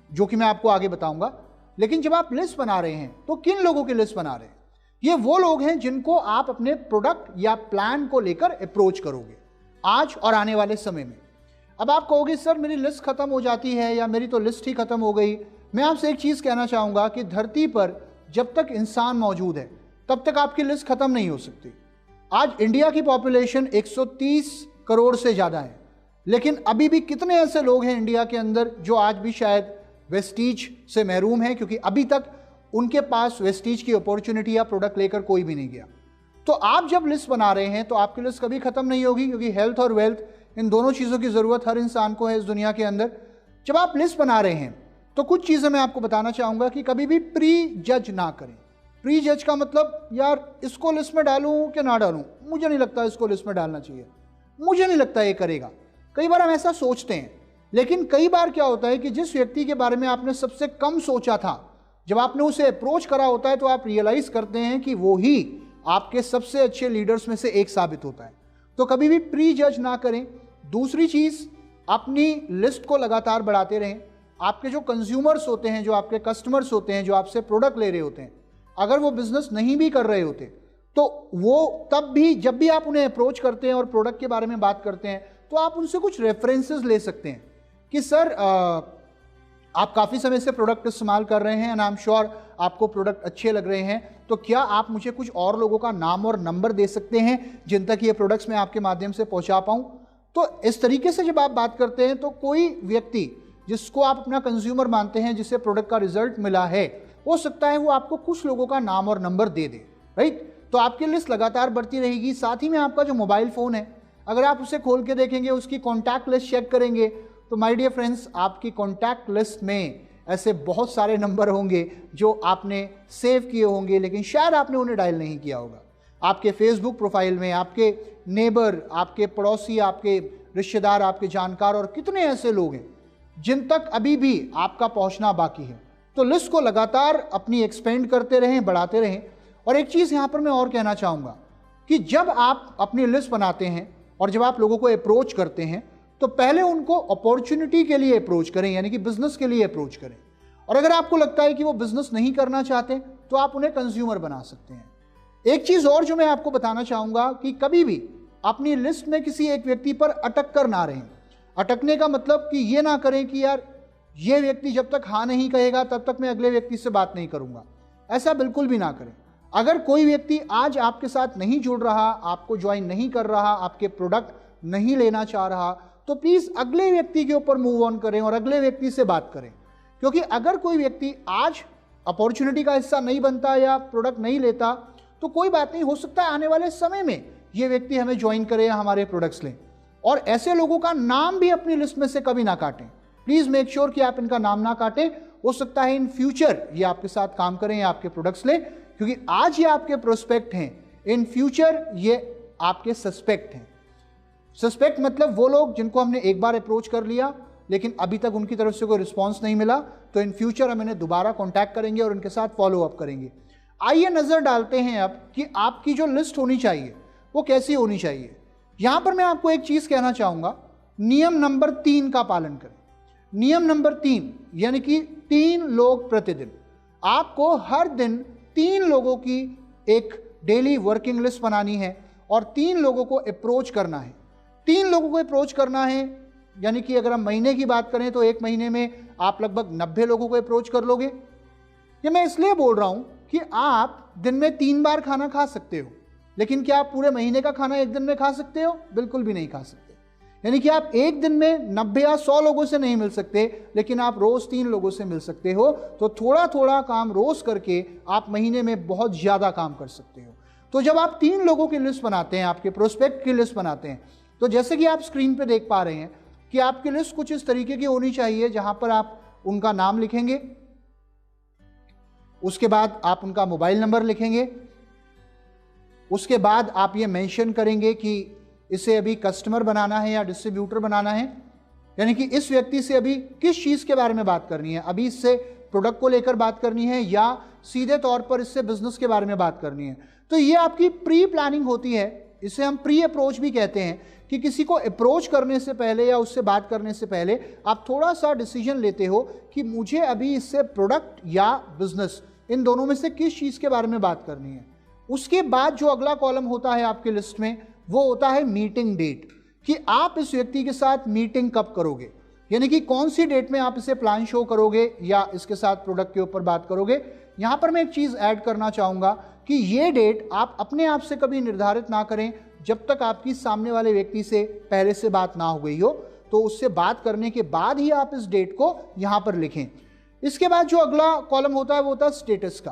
जो कि मैं आपको आगे बताऊंगा। लेकिन जब आप लिस्ट बना रहे हैं तो किन लोगों की लिस्ट बना रहे हैं? ये वो लोग हैं जिनको आप अपने प्रोडक्ट या प्लान को लेकर अप्रोच करोगे आज और आने वाले समय में। अब आप कहोगे सर मेरी लिस्ट खत्म हो जाती है या मेरी तो लिस्ट ही खत्म हो गई। मैं आपसे एक चीज़ कहना चाहूँगा कि धरती पर जब तक इंसान मौजूद है तब तक आपकी लिस्ट खत्म नहीं हो सकती। आज इंडिया की पॉपुलेशन 130 करोड़ से ज़्यादा है, लेकिन अभी भी कितने ऐसे लोग हैं इंडिया के अंदर जो आज भी शायद वेस्टीज से महरूम हैं, क्योंकि अभी तक उनके पास वेस्टीज की अपॉर्चुनिटी या प्रोडक्ट लेकर कोई भी नहीं गया। तो आप जब लिस्ट बना रहे हैं तो आपकी लिस्ट कभी खत्म नहीं होगी, क्योंकि हेल्थ और वेल्थ, इन दोनों चीज़ों की ज़रूरत हर इंसान को है इस दुनिया के अंदर। जब आप लिस्ट बना रहे हैं तो कुछ चीज़ें मैं आपको बताना चाहूँगा कि कभी भी प्री जज ना करें। प्री जज का मतलब यार इसको लिस्ट में डालूं कि ना डालूं, मुझे नहीं लगता इसको लिस्ट में डालना चाहिए, मुझे नहीं लगता ये करेगा। कई बार हम ऐसा सोचते हैं, लेकिन कई बार क्या होता है कि जिस व्यक्ति के बारे में आपने सबसे कम सोचा था, जब आपने उसे अप्रोच करा होता है तो आप रियलाइज करते हैं कि वो ही आपके सबसे अच्छे लीडर्स में से एक साबित होता है। तो कभी भी प्री जज ना करें। दूसरी चीज़, अपनी लिस्ट को लगातार बढ़ाते रहें। आपके जो कंज्यूमर्स होते हैं, जो आपके कस्टमर्स होते हैं, जो आपसे प्रोडक्ट ले रहे होते हैं, अगर वो बिजनेस नहीं भी कर रहे होते तो वो तब भी जब भी आप उन्हें अप्रोच करते हैं और प्रोडक्ट के बारे में बात करते हैं तो आप उनसे कुछ रेफरेंसेस ले सकते हैं कि सर आप काफ़ी समय से प्रोडक्ट इस्तेमाल कर रहे हैं एंड आई एम श्योर आपको प्रोडक्ट अच्छे लग रहे हैं, तो क्या आप मुझे कुछ और लोगों का नाम और नंबर दे सकते हैं जिन तक ये प्रोडक्ट्स मैं आपके माध्यम से पहुंचा पाऊं। तो इस तरीके से जब आप बात करते हैं तो कोई व्यक्ति जिसको आप अपना कंज्यूमर मानते हैं, जिसे प्रोडक्ट का रिजल्ट मिला है, हो सकता है वो आपको कुछ लोगों का नाम और नंबर दे दे, राइट। तो आपकी लिस्ट लगातार बढ़ती रहेगी। साथ ही में आपका जो मोबाइल फ़ोन है, अगर आप उसे खोल के देखेंगे, उसकी कॉन्टैक्ट लिस्ट चेक करेंगे, तो माय डियर फ्रेंड्स आपकी कॉन्टैक्ट लिस्ट में ऐसे बहुत सारे नंबर होंगे जो आपने सेव किए होंगे, लेकिन शायद आपने उन्हें डायल नहीं किया होगा। आपके फेसबुक प्रोफाइल में आपके नेबर, आपके पड़ोसी, आपके रिश्तेदार, आपके जानकार और कितने ऐसे लोग हैं जिन तक अभी भी आपका पहुंचना बाकी है। तो लिस्ट को लगातार अपनी एक्सपेंड करते रहें, बढ़ाते रहें। और एक चीज़ यहाँ पर मैं और कहना चाहूँगा कि जब आप अपनी लिस्ट बनाते हैं और जब आप लोगों को अप्रोच करते हैं तो पहले उनको अपॉर्चुनिटी के लिए अप्रोच करें, यानी कि बिजनेस के लिए अप्रोच करें। और अगर आपको लगता है कि वो बिजनेस नहीं करना चाहते तो आप उन्हें कंज्यूमर बना सकते हैं। एक चीज़ और जो मैं आपको बताना चाहूँगा कि कभी भी अपनी लिस्ट में किसी एक व्यक्ति पर अटक कर ना रहें। अटकने का मतलब कि ये ना करें कि यार ये व्यक्ति जब तक हाँ नहीं कहेगा तब तक मैं अगले व्यक्ति से बात नहीं करूँगा, ऐसा बिल्कुल भी ना करें। अगर कोई व्यक्ति आज आपके साथ नहीं जुड़ रहा, आपको ज्वाइन नहीं कर रहा, आपके प्रोडक्ट नहीं लेना चाह रहा, तो प्लीज़ अगले व्यक्ति के ऊपर मूव ऑन करें और अगले व्यक्ति से बात करें। क्योंकि अगर कोई व्यक्ति आज अपॉर्चुनिटी का हिस्सा नहीं बनता या प्रोडक्ट नहीं लेता तो कोई बात नहीं, हो सकता है आने वाले समय में ये व्यक्ति हमें ज्वाइन करे या हमारे प्रोडक्ट्स लें। और ऐसे लोगों का नाम भी अपनी लिस्ट में से कभी ना काटें। प्लीज मेक श्योर कि आप इनका नाम ना काटें। हो सकता है इन फ्यूचर ये आपके साथ काम करें या आपके प्रोडक्ट्स लें, क्योंकि आज ये आपके प्रोस्पेक्ट हैं, इन फ्यूचर ये आपके सस्पेक्ट हैं। सस्पेक्ट मतलब वो लोग जिनको हमने एक बार अप्रोच कर लिया लेकिन अभी तक उनकी तरफ से कोई रिस्पॉन्स नहीं मिला, तो इन फ्यूचर हम इन्हें दोबारा कॉन्टैक्ट करेंगे और उनके साथ फॉलो अप करेंगे। आइए नजर डालते हैं अब कि आपकी जो लिस्ट होनी चाहिए वो कैसी होनी चाहिए। यहां पर मैं आपको एक चीज कहना चाहूंगा, नियम नंबर 3 का पालन करें। नियम नंबर 3 यानी कि 3 लोग प्रतिदिन। आपको हर दिन 3 लोगों की एक डेली वर्किंग लिस्ट बनानी है और 3 लोगों को अप्रोच करना है। 3 लोगों को अप्रोच करना है, यानी कि अगर हम महीने की बात करें तो एक महीने में आप लगभग 90 लोगों को अप्रोच कर लोगे। ये मैं इसलिए बोल रहा हूं कि आप दिन में 3 बार खाना खा सकते हो, लेकिन क्या आप पूरे महीने का खाना एक दिन में खा सकते हो? बिल्कुल भी नहीं खा सकते। यानी कि आप एक दिन में 90 या 100 लोगों से नहीं मिल सकते, लेकिन आप रोज 3 लोगों से मिल सकते हो। तो थोड़ा थोड़ा काम रोज करके आप महीने में बहुत ज्यादा काम कर सकते हो। तो जब आप 3 लोगों की लिस्ट बनाते हैं, आपके प्रोस्पेक्ट की लिस्ट बनाते हैं, तो जैसे कि आप स्क्रीन पे देख पा रहे हैं कि आपकी लिस्ट कुछ इस तरीके की होनी चाहिए, जहां पर आप उनका नाम लिखेंगे, उसके बाद आप उनका मोबाइल नंबर लिखेंगे, उसके बाद आप ये मेंशन करेंगे कि इसे अभी कस्टमर बनाना है या डिस्ट्रीब्यूटर बनाना है, यानी कि इस व्यक्ति से अभी किस चीज़ के बारे में बात करनी है, अभी इससे प्रोडक्ट को लेकर बात करनी है या सीधे तौर पर इससे बिजनेस के बारे में बात करनी है। तो ये आपकी प्री प्लानिंग होती है, इसे हम प्री अप्रोच भी कहते हैं कि किसी को अप्रोच करने से पहले या उससे बात करने से पहले आप थोड़ा सा डिसीजन लेते हो कि मुझे अभी इससे प्रोडक्ट या बिजनेस, इन दोनों में से किस चीज़ के बारे में बात करनी है। उसके बाद जो अगला कॉलम होता है आपकी लिस्ट में वो होता है मीटिंग डेट, कि आप इस व्यक्ति के साथ मीटिंग कब करोगे, यानी कि कौन सी डेट में आप इसे प्लान शो करोगे या इसके साथ प्रोडक्ट के ऊपर बात करोगे। यहां पर मैं एक चीज ऐड करना चाहूंगा कि ये डेट आप अपने आप से कभी निर्धारित ना करें जब तक आपकी सामने वाले व्यक्ति से पहले से बात ना हो गई हो। तो उससे बात करने के बाद ही आप इस डेट को यहां पर लिखें। इसके बाद जो अगला कॉलम होता है वो होता है स्टेटस का,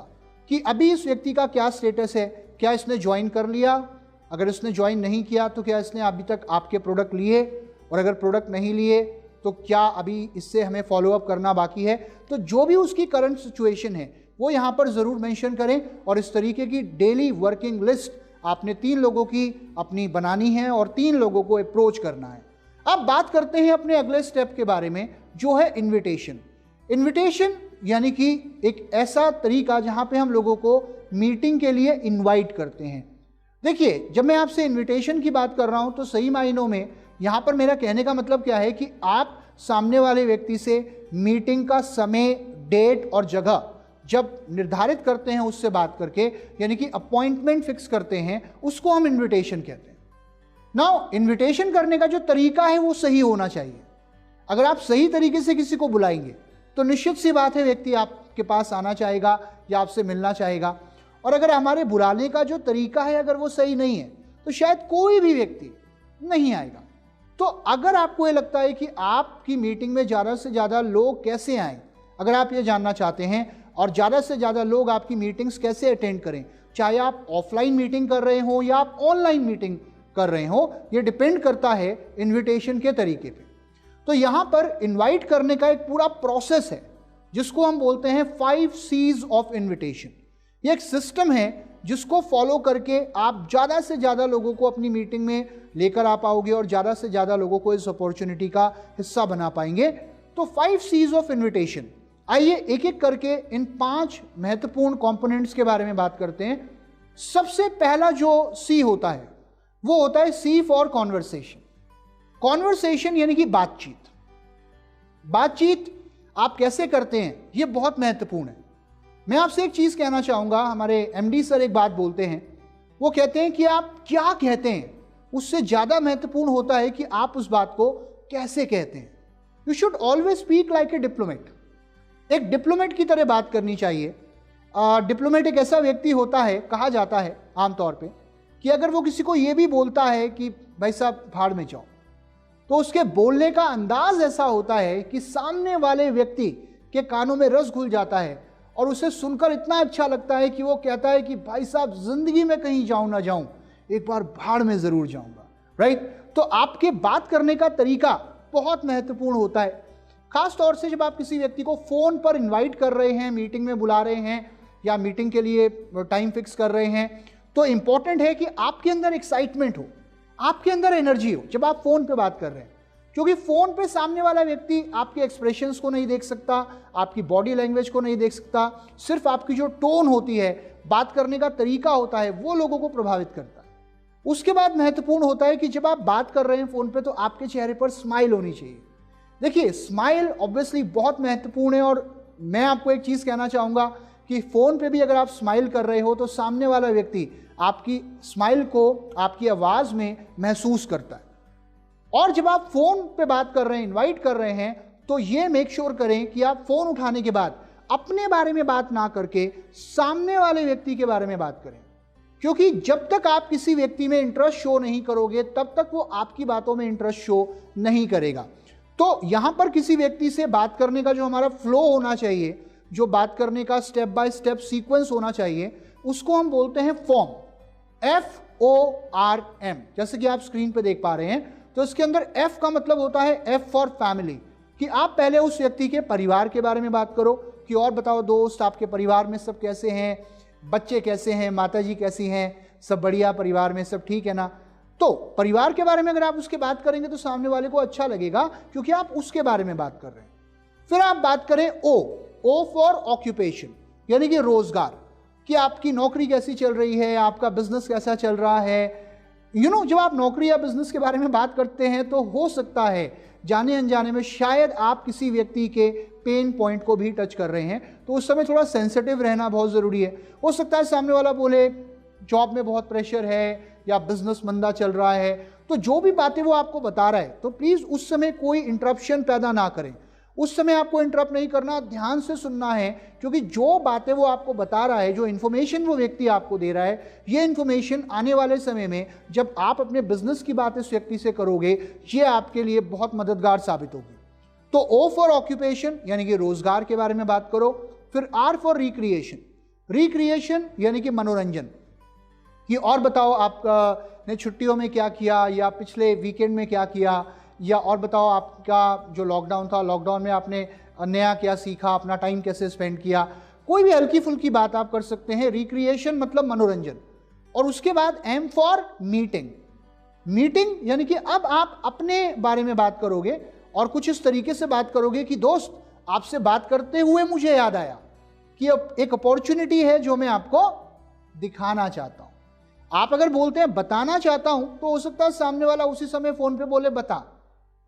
कि अभी इस व्यक्ति का क्या स्टेटस है, क्या इसने ज्वाइन कर लिया, अगर इसने ज्वाइन नहीं किया तो क्या इसने अभी तक आपके प्रोडक्ट लिए, और अगर प्रोडक्ट नहीं लिए तो क्या अभी इससे हमें फॉलोअप करना बाकी है। तो जो भी उसकी करंट सिचुएशन है वो यहाँ पर ज़रूर मेंशन करें, और इस तरीके की डेली वर्किंग लिस्ट आपने 3 लोगों की अपनी बनानी है और 3 लोगों को अप्रोच करना है। अब बात करते हैं अपने अगले स्टेप के बारे में, जो है इन्विटेशन। इन्विटेशन यानी कि एक ऐसा तरीका जहाँ पे हम लोगों को मीटिंग के लिए इन्वाइट करते हैं। देखिए, जब मैं आपसे इनविटेशन की बात कर रहा हूं तो सही मायनों में यहां पर मेरा कहने का मतलब क्या है कि आप सामने वाले व्यक्ति से मीटिंग का समय, डेट और जगह जब निर्धारित करते हैं उससे बात करके, यानी कि अपॉइंटमेंट फिक्स करते हैं, उसको हम इनविटेशन कहते हैं। नाउ इनविटेशन करने का जो तरीका है वो सही होना चाहिए। अगर आप सही तरीके से किसी को बुलाएंगे तो निश्चित सी बात है व्यक्ति आपके पास आना चाहेगा या आपसे मिलना चाहेगा, और अगर हमारे बुलाने का जो तरीका है अगर वो सही नहीं है तो शायद कोई भी व्यक्ति नहीं आएगा। तो अगर आपको ये लगता है कि आपकी मीटिंग में ज़्यादा से ज़्यादा लोग कैसे आएं, अगर आप ये जानना चाहते हैं, और ज़्यादा से ज़्यादा लोग आपकी मीटिंग्स कैसे अटेंड करें, चाहे आप ऑफलाइन मीटिंग कर रहे हो या आप ऑनलाइन मीटिंग कर रहे हो, ये डिपेंड करता है इन्विटेशन के तरीके पे। तो यहाँ पर इन्वाइट करने का एक पूरा प्रोसेस है जिसको हम बोलते हैं 5 C's ऑफ इन्विटेशन। ये एक सिस्टम है जिसको फॉलो करके आप ज़्यादा से ज़्यादा लोगों को अपनी मीटिंग में लेकर आ पाओगे और ज़्यादा से ज़्यादा लोगों को इस अपॉर्चुनिटी का हिस्सा बना पाएंगे। तो 5 C's ऑफ इन्विटेशन, आइए एक एक करके इन 5 महत्वपूर्ण कंपोनेंट्स के बारे में बात करते हैं। सबसे पहला जो C होता है वो होता है C फॉर कॉन्वर्सेशन। कॉन्वर्सेशन यानी कि बातचीत। बातचीत आप कैसे करते हैं ये बहुत महत्वपूर्ण है। मैं आपसे एक चीज कहना चाहूंगा, हमारे MD सर एक बात बोलते हैं, वो कहते हैं कि आप क्या कहते हैं उससे ज्यादा महत्वपूर्ण होता है कि आप उस बात को कैसे कहते हैं। You should always speak like a diplomat. एक डिप्लोमेट की तरह बात करनी चाहिए। डिप्लोमेट एक ऐसा व्यक्ति होता है, कहा जाता है आमतौर पे, कि अगर वो किसी को ये भी बोलता है कि भाई साहब भाड़ में जाओ, तो उसके बोलने का अंदाज ऐसा होता है कि सामने वाले व्यक्ति के कानों में रस घुल जाता है और उसे सुनकर इतना अच्छा लगता है कि वो कहता है कि भाई साहब जिंदगी में कहीं जाऊं ना जाऊं, एक बार भाड़ में जरूर जाऊंगा, राइट। तो आपके बात करने का तरीका बहुत महत्वपूर्ण होता है, खास तौर से जब आप किसी व्यक्ति को फोन पर इनवाइट कर रहे हैं, मीटिंग में बुला रहे हैं या मीटिंग के लिए टाइम फिक्स कर रहे हैं, तो इंपॉर्टेंट है कि आपके अंदर एक्साइटमेंट हो, आपके अंदर एनर्जी हो जब आप फोन पे बात कर रहे हैं, क्योंकि फोन पे सामने वाला व्यक्ति आपके एक्सप्रेशंस को नहीं देख सकता, आपकी बॉडी लैंग्वेज को नहीं देख सकता, सिर्फ आपकी जो टोन होती है, बात करने का तरीका होता है, वो लोगों को प्रभावित करता है। उसके बाद महत्वपूर्ण होता है कि जब आप बात कर रहे हैं फोन पे तो आपके चेहरे पर स्माइल होनी चाहिए। देखिए, स्माइल ऑब्वियसली बहुत महत्वपूर्ण है और मैं आपको एक चीज कहना चाहूंगा कि फोन पे भी अगर आप स्माइल कर रहे हो तो सामने वाला व्यक्ति आपकी स्माइल को आपकी आवाज में महसूस करता है। और जब आप फोन पे बात कर रहे हैं, इनवाइट कर रहे हैं, तो ये मेक श्योर करें कि आप फोन उठाने के बाद अपने बारे में बात ना करके सामने वाले व्यक्ति के बारे में बात करें, क्योंकि जब तक आप किसी व्यक्ति में इंटरेस्ट शो नहीं करोगे तब तक वो आपकी बातों में इंटरेस्ट शो नहीं करेगा। तो यहां पर किसी व्यक्ति से बात करने का जो हमारा फ्लो होना चाहिए, जो बात करने का स्टेप बाय स्टेप सीक्वेंस होना चाहिए, उसको हम बोलते हैं फॉर्म, FORM। जैसे कि आप स्क्रीन पे देख पा रहे हैं, तो इसके अंदर F का मतलब होता है F फॉर फैमिली, कि आप पहले उस व्यक्ति के परिवार के बारे में बात करो कि और बताओ दोस्त, आपके परिवार में सब कैसे हैं, बच्चे कैसे हैं, माताजी कैसी हैं, सब बढ़िया, परिवार में सब ठीक है ना। तो परिवार के बारे में अगर आप उसके बात करेंगे तो सामने वाले को अच्छा लगेगा, क्योंकि आप उसके बारे में बात कर रहे हैं। फिर आप बात करें O फॉर ऑक्यूपेशन, यानी कि रोजगार, कि आपकी नौकरी कैसी चल रही है, आपका बिजनेस कैसा चल रहा है। जब आप नौकरी या बिजनेस के बारे में बात करते हैं तो हो सकता है जाने अनजाने में शायद आप किसी व्यक्ति के पेन पॉइंट को भी टच कर रहे हैं, तो उस समय थोड़ा सेंसिटिव रहना बहुत ज़रूरी है। हो सकता है सामने वाला बोले जॉब में बहुत प्रेशर है या बिजनेस मंदा चल रहा है, तो जो भी बातें वो आपको बता रहा है तो प्लीज़ उस समय कोई इंटरप्शन पैदा ना करें। उस समय आपको इंटरप्ट नहीं करना, ध्यान से सुनना है, क्योंकि जो बातें वो आपको बता रहा है, जो इन्फॉर्मेशन वो व्यक्ति आपको दे रहा है, ये इन्फॉर्मेशन आने वाले समय में जब आप अपने बिजनेस की बात इस व्यक्ति से करोगे, ये आपके लिए बहुत मददगार साबित होगी। तो O फॉर ऑक्यूपेशन यानी कि रोजगार के बारे में बात करो। फिर R फॉर रिक्रिएशन, रिक्रिएशन यानी कि मनोरंजन, कि और बताओ आपने छुट्टियों में क्या किया, या पिछले वीकेंड में क्या किया, या और बताओ आपका जो लॉकडाउन था, लॉकडाउन में आपने नया क्या सीखा, अपना टाइम कैसे स्पेंड किया। कोई भी हल्की फुल्की बात आप कर सकते हैं। रिक्रिएशन मतलब मनोरंजन। और उसके बाद M फॉर मीटिंग, मीटिंग यानी कि अब आप अपने बारे में बात करोगे और कुछ इस तरीके से बात करोगे कि दोस्त, आपसे बात करते हुए मुझे याद आया कि अब एक अपॉर्चुनिटी है जो मैं आपको दिखाना चाहता हूं। आप अगर बोलते हैं बताना चाहता हूं, तो हो सकता है सामने वाला उसी समय फोन पे बोले बता,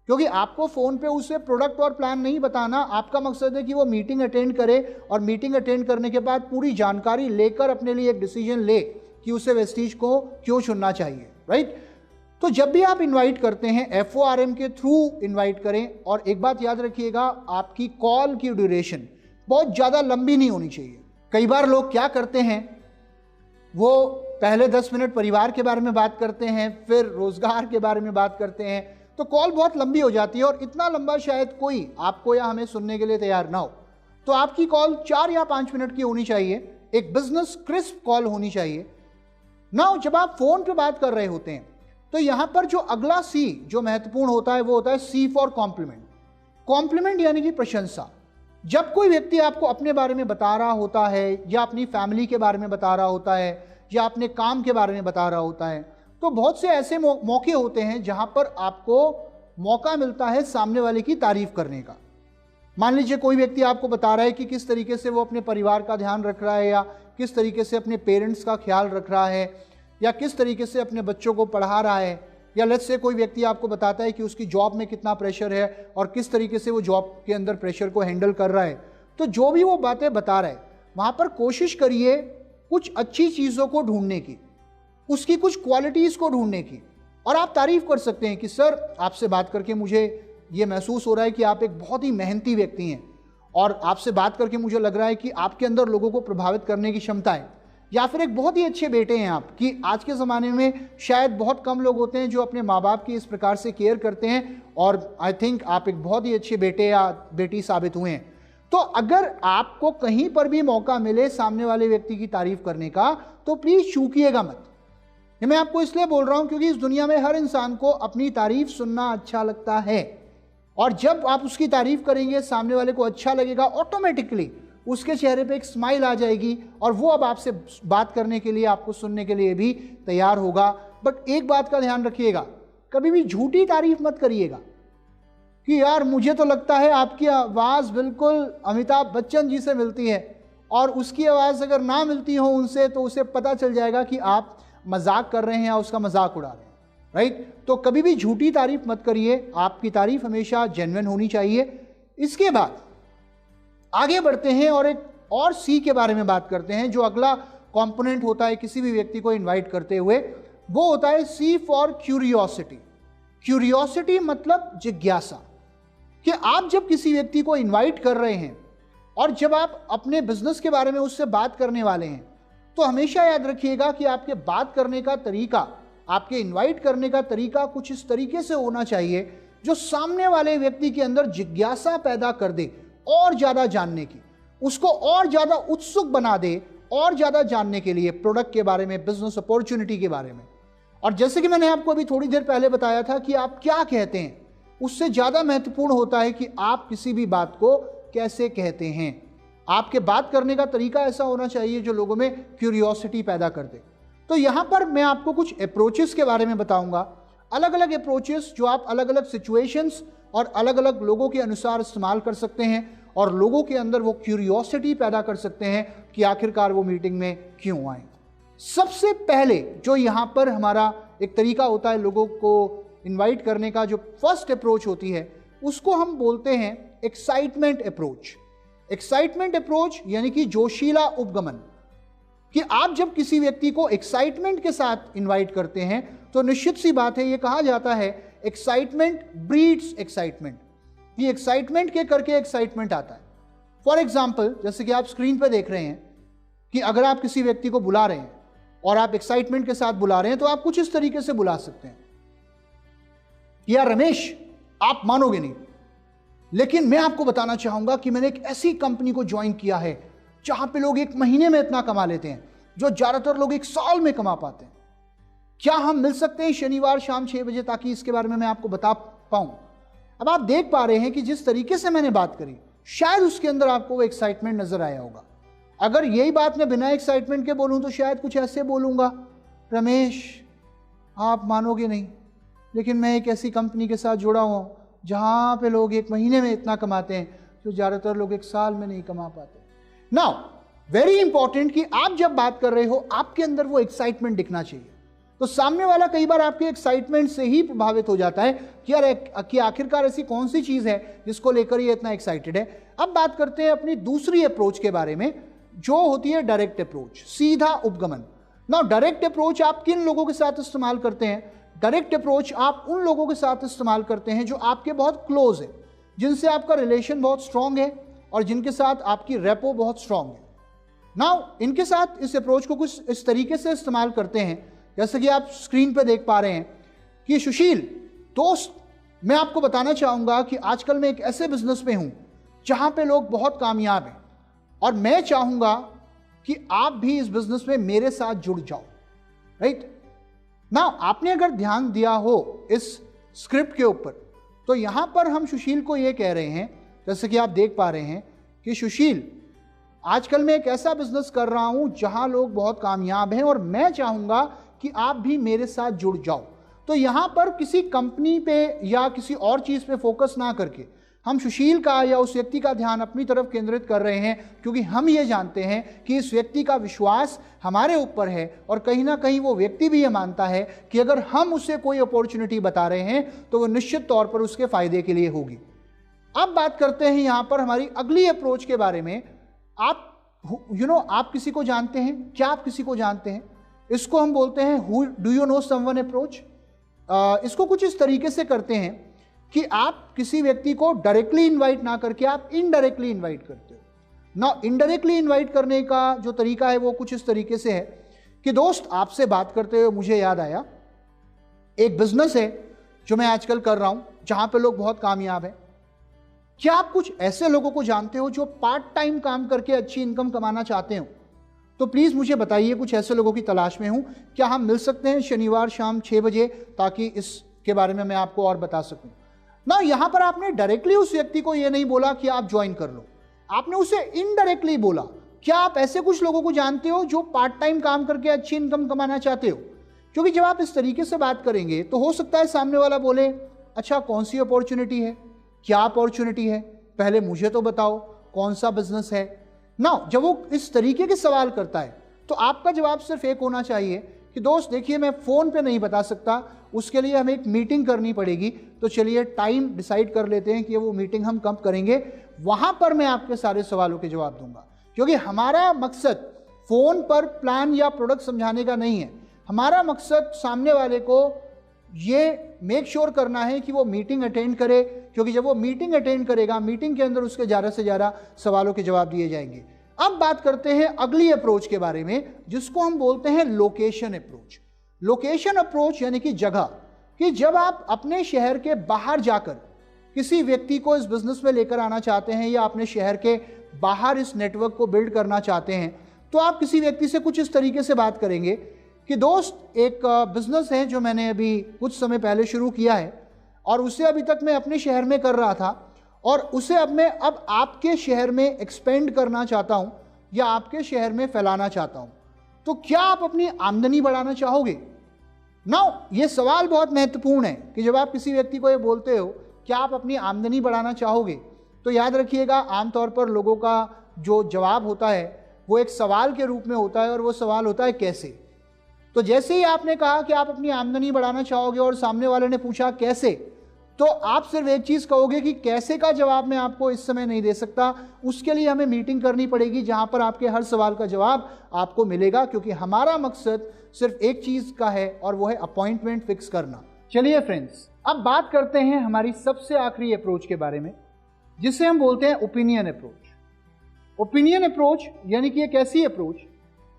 क्योंकि आपको फोन पे उसे प्रोडक्ट और प्लान नहीं बताना। आपका मकसद है कि वो मीटिंग अटेंड करे और मीटिंग अटेंड करने के बाद पूरी जानकारी लेकर अपने लिए एक डिसीजन ले कि उसे वेस्टीज को क्यों चुनना चाहिए, राइट। तो जब भी आप इनवाइट करते हैं FORM के थ्रू इनवाइट करें। और एक बात याद रखिएगा, आपकी कॉल की ड्यूरेशन बहुत ज़्यादा लंबी नहीं होनी चाहिए। कई बार लोग क्या करते हैं, वो पहले 10 मिनट परिवार के बारे में बात करते हैं, फिर रोजगार के बारे में बात करते हैं, तो कॉल बहुत लंबी हो जाती है और इतना लंबा शायद कोई आपको या हमें सुनने के लिए तैयार ना हो। तो आपकी कॉल 4 या 5 मिनट की होनी चाहिए, एक बिजनेस क्रिस्प कॉल होनी चाहिए ना। जब आप फोन पे बात कर रहे होते हैं तो यहां पर जो अगला C जो महत्वपूर्ण होता है वो होता है C फॉर कॉम्प्लीमेंट। कॉम्प्लीमेंट यानी कि प्रशंसा। जब कोई व्यक्ति आपको अपने बारे में बता रहा होता है, या अपनी फैमिली के बारे में बता रहा होता है, या अपने काम के बारे में बता रहा होता है, तो बहुत से ऐसे मौके होते हैं जहां पर आपको मौका मिलता है सामने वाले की तारीफ करने का। मान लीजिए कोई व्यक्ति आपको बता रहा है कि किस तरीके से वो अपने परिवार का ध्यान रख रहा है, या किस तरीके से अपने पेरेंट्स का ख्याल रख रहा है, या किस तरीके से अपने बच्चों को पढ़ा रहा है, या लेट्स से कोई व्यक्ति आपको बताता है कि उसकी जॉब में कितना प्रेशर है और किस तरीके से वो जॉब के अंदर प्रेशर को हैंडल कर रहा है। तो जो भी वो बातें बता रहा है, वहाँ पर कोशिश करिए कुछ अच्छी चीज़ों को ढूंढने की, उसकी कुछ क्वालिटीज़ को ढूंढने की। और आप तारीफ कर सकते हैं कि सर, आपसे बात करके मुझे ये महसूस हो रहा है कि आप एक बहुत ही मेहनती व्यक्ति हैं, और आपसे बात करके मुझे लग रहा है कि आपके अंदर लोगों को प्रभावित करने की क्षमता है। या फिर एक बहुत ही अच्छे बेटे हैं आप, कि आज के ज़माने में शायद बहुत कम लोग होते हैं जो अपने माँ बाप की इस प्रकार से केयर करते हैं, और आई थिंक आप एक बहुत ही अच्छे बेटे या बेटी साबित हुए हैं। तो अगर आपको कहीं पर भी मौका मिले सामने वाले व्यक्ति की तारीफ करने का, तो प्लीज चूकिएगा मत। ये मैं आपको इसलिए बोल रहा हूं क्योंकि इस दुनिया में हर इंसान को अपनी तारीफ सुनना अच्छा लगता है, और जब आप उसकी तारीफ करेंगे सामने वाले को अच्छा लगेगा, ऑटोमेटिकली उसके चेहरे पे एक स्माइल आ जाएगी और वो अब आपसे बात करने के लिए, आपको सुनने के लिए भी तैयार होगा। बट एक बात का ध्यान रखिएगा, कभी भी झूठी तारीफ मत करिएगा कि यार मुझे तो लगता है आपकी आवाज़ बिल्कुल अमिताभ बच्चन जी से मिलती है, और उसकी आवाज़ अगर ना मिलती हो उनसे तो उसे पता चल जाएगा कि आप मजाक कर रहे हैं या उसका मजाक उड़ा रहे हैं, राइट। तो कभी भी झूठी तारीफ मत करिए, आपकी तारीफ हमेशा जेन्युइन होनी चाहिए। इसके बाद आगे बढ़ते हैं और एक और सी के बारे में बात करते हैं। जो अगला कंपोनेंट होता है किसी भी व्यक्ति को इनवाइट करते हुए, वो होता है सी फॉर क्यूरियोसिटी। क्यूरियोसिटी मतलब जिज्ञासा, कि आप जब किसी व्यक्ति को इनवाइट कर रहे हैं और जब आप अपने बिजनेस के बारे में उससे बात करने वाले हैं, तो हमेशा याद रखिएगा कि आपके बात करने का तरीका, आपके इनवाइट करने का तरीका कुछ इस तरीके से होना चाहिए जो सामने वाले व्यक्ति के अंदर जिज्ञासा पैदा कर दे, और ज्यादा जानने की, उसको और ज्यादा उत्सुक बना दे, और ज्यादा जानने के लिए प्रोडक्ट के बारे में, बिजनेस अपॉर्चुनिटी के बारे में। और जैसे कि मैंने आपको अभी थोड़ी देर पहले बताया था कि आप क्या कहते हैं, उससे ज्यादा महत्वपूर्ण होता है कि आप किसी भी बात को कैसे कहते हैं। आपके बात करने का तरीका ऐसा होना चाहिए जो लोगों में क्यूरियोसिटी पैदा कर दे। तो यहां पर मैं आपको कुछ अप्रोचेस के बारे में बताऊंगा, अलग अलग अप्रोचेस जो आप अलग अलग सिचुएशंस और अलग अलग लोगों के अनुसार इस्तेमाल कर सकते हैं, और लोगों के अंदर वो क्यूरियोसिटी पैदा कर सकते हैं कि आखिरकार वो मीटिंग में क्यों आए। सबसे पहले जो यहां पर हमारा एक तरीका होता है लोगों को इनवाइट करने का, जो फर्स्ट अप्रोच होती है, उसको हम बोलते हैं एक्साइटमेंट अप्रोच। एक्साइटमेंट अप्रोच यानी कि जोशीला उपगमन, कि आप जब किसी व्यक्ति को एक्साइटमेंट के साथ इनवाइट करते हैं तो निश्चित सी बात है, ये कहा जाता है एक्साइटमेंट ब्रीड्स एक्साइटमेंट, कि एक्साइटमेंट के करके एक्साइटमेंट आता है। फॉर एग्जाम्पल, जैसे कि आप स्क्रीन पर देख रहे हैं कि अगर आप किसी व्यक्ति को बुला रहे हैं और आप एक्साइटमेंट के साथ बुला रहे हैं, तो आप कुछ इस तरीके से बुला सकते हैं, यार रमेश आप मानोगे नहीं, लेकिन मैं आपको बताना चाहूंगा कि मैंने एक ऐसी कंपनी को ज्वाइन किया है जहां पे लोग 1 महीने में इतना कमा लेते हैं जो ज्यादातर लोग 1 साल में कमा पाते हैं। क्या हम मिल सकते हैं शनिवार शाम 6 बजे, ताकि इसके बारे में मैं आपको बता पाऊं। अब आप देख पा रहे हैं कि जिस तरीके से मैंने बात करी, शायद उसके अंदर आपको वो एक्साइटमेंट नजर आया होगा। अगर यही बात मैं बिना एक्साइटमेंट के बोलूं तो शायद कुछ ऐसे बोलूंगा, रमेश आप मानोगे नहीं, लेकिन मैं एक ऐसी कंपनी के साथ जुड़ा हुआ हूं जहां पे लोग 1 महीने में इतना कमाते हैं जो ज्यादातर लोग 1 साल में नहीं कमा पाते। नाउ वेरी इंपॉर्टेंट कि आप जब बात कर रहे हो आपके अंदर वो एक्साइटमेंट दिखना चाहिए। तो सामने वाला कई बार आपके एक्साइटमेंट से ही प्रभावित हो जाता है कि यार कि आखिरकार ऐसी कौन सी चीज है जिसको लेकर ये इतना एक्साइटेड है। अब बात करते हैं अपनी दूसरी अप्रोच के बारे में, जो होती है डायरेक्ट अप्रोच, सीधा उपगमन। नाउ डायरेक्ट अप्रोच आप किन लोगों के साथ इस्तेमाल करते हैं? डायरेक्ट अप्रोच आप उन लोगों के साथ इस्तेमाल करते हैं जो आपके बहुत क्लोज है, जिनसे आपका रिलेशन बहुत स्ट्रांग है और जिनके साथ आपकी रेपो बहुत स्ट्रांग है। नाउ इनके साथ इस अप्रोच को कुछ इस तरीके से इस्तेमाल करते हैं, जैसे कि आप स्क्रीन पे देख पा रहे हैं कि सुशील दोस्त, मैं आपको बताना चाहूंगा कि आजकल मैं एक ऐसे बिजनेस में हूं जहां पे लोग बहुत कामयाब हैं, और मैं चाहूंगा कि आप भी इस बिजनेस में मेरे साथ जुड़ जाओ। राइट ना, आपने अगर ध्यान दिया हो इस स्क्रिप्ट के ऊपर, तो यहां पर हम सुशील को यह कह रहे हैं, जैसे कि आप देख पा रहे हैं कि सुशील आजकल मैं एक ऐसा बिजनेस कर रहा हूं जहां लोग बहुत कामयाब हैं और मैं चाहूंगा कि आप भी मेरे साथ जुड़ जाओ। तो यहां पर किसी कंपनी पे या किसी और चीज पे फोकस ना करके हम सुशील का या उस व्यक्ति का ध्यान अपनी तरफ केंद्रित कर रहे हैं, क्योंकि हम ये जानते हैं कि इस व्यक्ति का विश्वास हमारे ऊपर है और कहीं ना कहीं वो व्यक्ति भी ये मानता है कि अगर हम उसे कोई अपॉर्चुनिटी बता रहे हैं तो वो निश्चित तौर पर उसके फायदे के लिए होगी। अब बात करते हैं यहां पर हमारी अगली अप्रोच के बारे में। आप आप किसी को जानते हैं? क्या आप किसी को जानते हैं? इसको हम बोलते हैं do you know someone approach. इसको कुछ इस तरीके से करते हैं कि आप किसी व्यक्ति को डायरेक्टली इनवाइट ना करके आप इनडायरेक्टली इनवाइट करते हो ना। इनडायरेक्टली इनवाइट करने का जो तरीका है वो कुछ इस तरीके से है कि दोस्त, आपसे बात करते हुए मुझे याद आया एक बिजनेस है जो मैं आजकल कर रहा हूं जहां पे लोग बहुत कामयाब हैं। क्या आप कुछ ऐसे लोगों को जानते हो जो पार्ट टाइम काम करके अच्छी इनकम कमाना चाहते हो? तो प्लीज़ मुझे बताइए, कुछ ऐसे लोगों की तलाश में हूँ। क्या हम मिल सकते हैं शनिवार शाम 6 बजे, ताकि इसके बारे में मैं आपको और बता सकूं। ना यहाँ पर आपने डायरेक्टली उस व्यक्ति को ये नहीं बोला कि आप ज्वाइन कर लो, आपने उसे इनडायरेक्टली बोला, क्या आप ऐसे कुछ लोगों को जानते हो जो पार्ट टाइम काम करके अच्छी इनकम कमाना चाहते हो? क्योंकि जब आप इस तरीके से बात करेंगे तो हो सकता है सामने वाला बोले, अच्छा कौन सी अपॉर्चुनिटी है, क्या अपॉर्चुनिटी है, पहले मुझे तो बताओ, कौन सा बिजनेस है ना। जब वो इस तरीके के सवाल करता है तो आपका जवाब सिर्फ एक होना चाहिए कि दोस्त देखिए, मैं फ़ोन पे नहीं बता सकता, उसके लिए हमें एक मीटिंग करनी पड़ेगी, तो चलिए टाइम डिसाइड कर लेते हैं कि वो मीटिंग हम कब करेंगे, वहाँ पर मैं आपके सारे सवालों के जवाब दूंगा। क्योंकि हमारा मकसद फ़ोन पर प्लान या प्रोडक्ट समझाने का नहीं है, हमारा मकसद सामने वाले को ये मेक श्योर करना है कि वो मीटिंग अटेंड करे, क्योंकि जब वो मीटिंग अटेंड करेगा, मीटिंग के अंदर उसके ज़्यादा से ज़्यादा सवालों के जवाब दिए जाएंगे। अब बात करते हैं अगली अप्रोच के बारे में, जिसको हम बोलते हैं लोकेशन अप्रोच। लोकेशन अप्रोच यानी कि जगह, कि जब आप अपने शहर के बाहर जाकर किसी व्यक्ति को इस बिजनेस में लेकर आना चाहते हैं या अपने शहर के बाहर इस नेटवर्क को बिल्ड करना चाहते हैं, तो आप किसी व्यक्ति से कुछ इस तरीके से बात करेंगे कि दोस्त एक बिजनेस है जो मैंने अभी कुछ समय पहले शुरू किया है और उसे अभी तक मैं अपने शहर में कर रहा था और उसे अब आपके शहर में एक्सपेंड करना चाहता हूं या आपके शहर में फैलाना चाहता हूं, तो क्या आप अपनी आमदनी बढ़ाना चाहोगे? नाउ ये सवाल बहुत महत्वपूर्ण है कि जब आप किसी व्यक्ति को ये बोलते हो क्या आप अपनी आमदनी बढ़ाना चाहोगे, तो याद रखिएगा आमतौर पर लोगों का जो जवाब होता है वो एक सवाल के रूप में होता है और वो सवाल होता है कैसे। तो जैसे ही आपने कहा कि आप अपनी आमदनी बढ़ाना चाहोगे और सामने वाले ने पूछा कैसे, तो आप सिर्फ एक चीज़ कहोगे कि कैसे का जवाब मैं आपको इस समय नहीं दे सकता, उसके लिए हमें मीटिंग करनी पड़ेगी जहां पर आपके हर सवाल का जवाब आपको मिलेगा, क्योंकि हमारा मकसद सिर्फ एक चीज़ का है और वो है अपॉइंटमेंट फिक्स करना। चलिए फ्रेंड्स, अब बात करते हैं हमारी सबसे आखिरी अप्रोच के बारे में, जिसे हम बोलते हैं ओपिनियन अप्रोच। ओपिनियन अप्रोच यानी कि एक ऐसी अप्रोच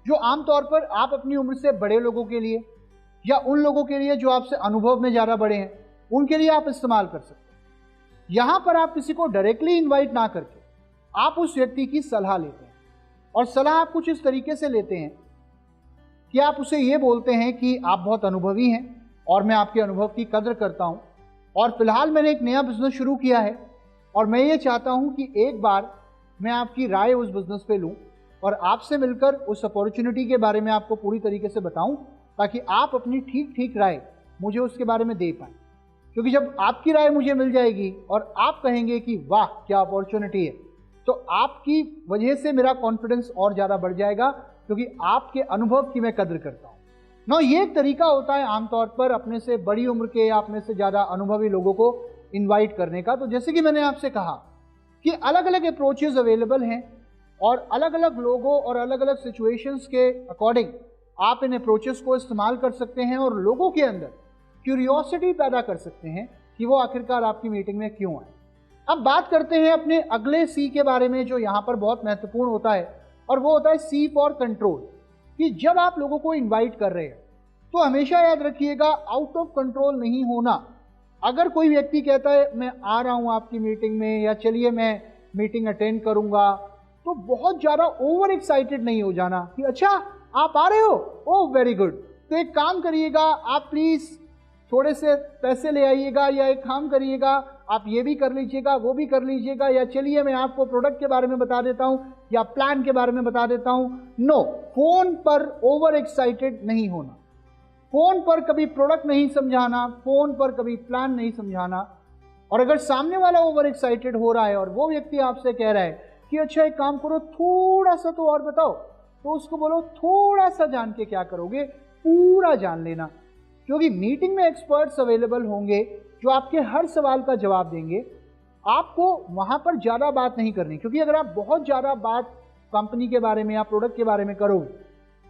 जो आमतौर पर आप अपनी उम्र से बड़े लोगों के लिए या उन लोगों के लिए जो आपसे अनुभव में ज़्यादा बड़े हैं, उनके लिए आप इस्तेमाल कर सकते हैं। यहां पर आप किसी को डायरेक्टली इनवाइट ना करके आप उस व्यक्ति की सलाह लेते हैं, और सलाह आप कुछ इस तरीके से लेते हैं कि आप उसे ये बोलते हैं कि आप बहुत अनुभवी हैं और मैं आपके अनुभव की कदर करता हूं, और फिलहाल मैंने एक नया बिजनेस शुरू किया है और मैं ये चाहता हूं कि एक बार मैं आपकी राय उस बिजनेस पे लूं और आपसे मिलकर उस अपॉर्चुनिटी के बारे में आपको पूरी तरीके से बताऊं, ताकि आप अपनी ठीक राय मुझे उसके बारे में दे पाएं। क्योंकि जब आपकी राय मुझे मिल जाएगी और आप कहेंगे कि वाह क्या अपॉर्चुनिटी है, तो आपकी वजह से मेरा कॉन्फिडेंस और ज़्यादा बढ़ जाएगा, क्योंकि आपके अनुभव की मैं कदर करता हूँ ना। ये एक तरीका होता है आमतौर पर अपने से बड़ी उम्र के या अपने से ज़्यादा अनुभवी लोगों को इन्वाइट करने का। तो जैसे कि मैंने आपसे कहा कि अलग अलग अप्रोचेज अवेलेबल हैं और अलग अलग लोगों और अलग अलग सिचुएशंस के अकॉर्डिंग आप इन अप्रोचेस को इस्तेमाल कर सकते हैं और लोगों के अंदर क्यूरियोसिटी पैदा कर सकते हैं कि वो आखिरकार आपकी मीटिंग में क्यों आए। अब बात करते हैं अपने अगले सी के बारे में, जो यहाँ पर बहुत महत्वपूर्ण होता है, और वो होता है सी फॉर कंट्रोल। कि जब आप लोगों को इन्वाइट कर रहे हैं तो हमेशा याद रखिएगा आउट ऑफ कंट्रोल नहीं होना। अगर कोई व्यक्ति कहता है मैं आ रहा हूँ आपकी मीटिंग में या चलिए मैं मीटिंग अटेंड करूँगा, तो बहुत ज़्यादा ओवर एक्साइटेड नहीं हो जाना कि अच्छा आप आ रहे हो, ओह वेरी गुड, तो एक काम करिएगा आप प्लीज़ थोड़े से पैसे ले आइएगा, या एक काम करिएगा आप ये भी कर लीजिएगा वो भी कर लीजिएगा, या चलिए मैं आपको प्रोडक्ट के बारे में बता देता हूँ या प्लान के बारे में बता देता हूँ। नो, फोन पर ओवर एक्साइटेड नहीं होना, फोन पर कभी प्रोडक्ट नहीं समझाना, फोन पर कभी प्लान नहीं समझाना। और अगर सामने वाला ओवर एक्साइटेड हो रहा है और वो व्यक्ति आपसे कह रहा है कि अच्छा एक काम करो थोड़ा सा तो और बताओ, तो उसको बोलो थोड़ा सा जान के क्या करोगे, पूरा जान लेना। क्योंकि मीटिंग में एक्सपर्ट्स अवेलेबल होंगे जो आपके हर सवाल का जवाब देंगे। आपको वहां पर ज़्यादा बात नहीं करनी, क्योंकि अगर आप बहुत ज़्यादा बात कंपनी के बारे में या प्रोडक्ट के बारे में करोगे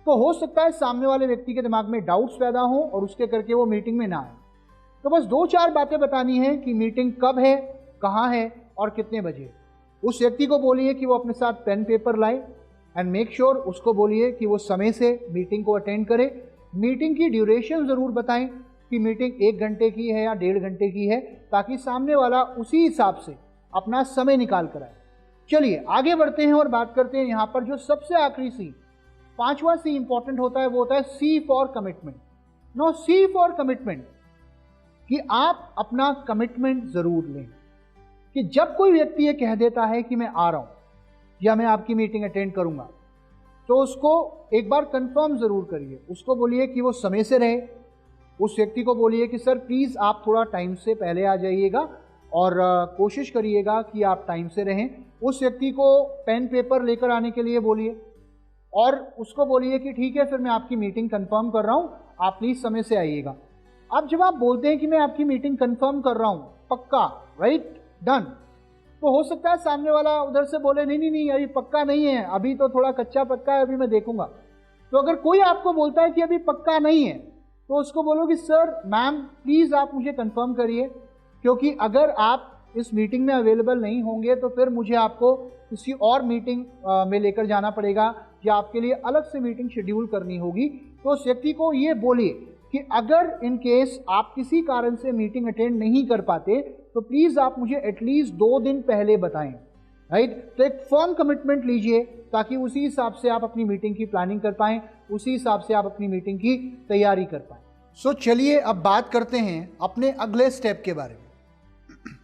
तो हो सकता है सामने वाले व्यक्ति के दिमाग में डाउट्स पैदा हो और उसके करके वो मीटिंग में ना आए। तो बस 2-4 बातें बतानी है कि मीटिंग कब है, कहाँ है और कितने बजे। उस व्यक्ति को बोलिए कि वो अपने साथ पेन पेपर लाए एंड मेक श्योर उसको बोलिए कि वो समय से मीटिंग को अटेंड करे। मीटिंग की ड्यूरेशन ज़रूर बताएं कि मीटिंग 1 घंटे की है या 1.5 घंटे की है, ताकि सामने वाला उसी हिसाब से अपना समय निकाल कर आए। चलिए आगे बढ़ते हैं और बात करते हैं यहाँ पर जो सबसे आखिरी सी, पांचवा सी इंपॉर्टेंट होता है, वो होता है C for commitment. No, C for commitment, कि आप अपना कमिटमेंट जरूर लें। कि जब कोई व्यक्ति ये कह देता है कि मैं आ रहा हूं या मैं आपकी मीटिंग अटेंड करूंगा, तो उसको एक बार कंफर्म जरूर करिए। उसको बोलिए कि वो समय से रहे। उस व्यक्ति को बोलिए कि सर प्लीज आप थोड़ा टाइम से पहले आ जाइएगा और कोशिश करिएगा कि आप टाइम से रहें। उस व्यक्ति को पेन पेपर लेकर आने के लिए बोलिए और उसको बोलिए कि ठीक है, फिर मैं आपकी मीटिंग कंफर्म कर रहा हूं, आप प्लीज समय से आइएगा। अब जब आप बोलते हैं कि मैं आपकी मीटिंग कंफर्म कर रहा हूं, पक्का, राइट, डन, तो हो सकता है सामने वाला उधर से बोले नहीं नहीं नहीं, अभी पक्का नहीं है, अभी तो थोड़ा कच्चा पक्का है, अभी मैं देखूंगा। तो अगर कोई आपको बोलता है कि अभी पक्का नहीं है, तो उसको बोलो कि सर मैम प्लीज आप मुझे कंफर्म करिए, क्योंकि अगर आप इस मीटिंग में अवेलेबल नहीं होंगे तो फिर मुझे आपको किसी और मीटिंग में लेकर जाना पड़ेगा या आपके लिए अलग से मीटिंग शेड्यूल करनी होगी। तो उस व्यक्ति को ये बोलिए कि अगर इन केस आप किसी कारण से मीटिंग अटेंड नहीं कर पाते तो प्लीज आप मुझे एटलीस्ट 2 दिन पहले बताएं, राइट। तो एक फर्म कमिटमेंट लीजिए ताकि उसी हिसाब से आप अपनी मीटिंग की प्लानिंग कर पाएं, उसी हिसाब से आप अपनी मीटिंग की तैयारी कर पाएं। सो चलिए अब बात करते हैं अपने अगले स्टेप के बारे में,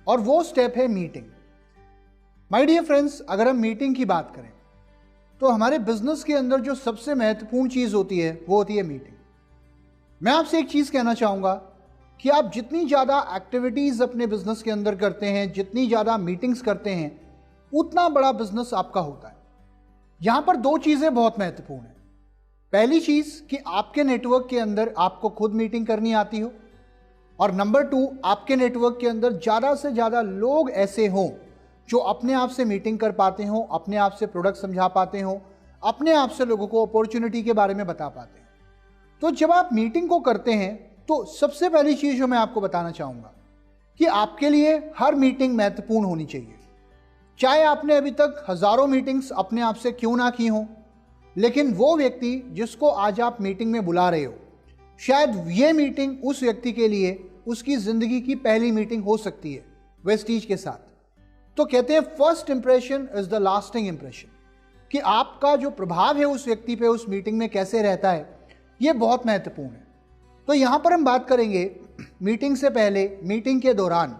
और वो स्टेप है मीटिंग। माय डियर फ्रेंड्स, अगर हम मीटिंग की बात करें तो हमारे बिजनेस के अंदर जो सबसे महत्वपूर्ण चीज होती है वो होती है मीटिंग। मैं आपसे एक चीज कहना चाहूंगा कि आप जितनी ज्यादा एक्टिविटीज अपने बिजनेस के अंदर करते हैं, जितनी ज्यादा मीटिंग्स करते हैं, उतना बड़ा बिजनेस आपका होता है। यहां पर 2 चीजें बहुत महत्वपूर्ण हैं। पहली चीज कि आपके नेटवर्क के अंदर आपको खुद मीटिंग करनी आती हो, और नंबर 2 आपके नेटवर्क के अंदर ज्यादा से ज्यादा लोग ऐसे हों जो अपने आप से मीटिंग कर पाते हों, अपने आप से प्रोडक्ट समझा पाते हों, अपने आप से लोगों को अपॉर्चुनिटी के बारे में बता पाते हैं। तो जब आप मीटिंग को करते हैं तो सबसे पहली चीज जो मैं आपको बताना चाहूंगा कि आपके लिए हर मीटिंग महत्वपूर्ण होनी चाहिए। चाहे आपने अभी तक हजारों मीटिंग्स अपने आप से क्यों ना की हो, लेकिन वो व्यक्ति जिसको आज आप मीटिंग में बुला रहे हो, शायद ये मीटिंग उस व्यक्ति के लिए उसकी जिंदगी की पहली मीटिंग हो सकती है वेस्टीज के साथ। तो कहते हैं first impression is the lasting impression, कि आपका जो प्रभाव है उस व्यक्ति पे उस मीटिंग में कैसे रहता है, ये बहुत महत्वपूर्ण है। तो यहां पर हम बात करेंगे मीटिंग से पहले, मीटिंग के दौरान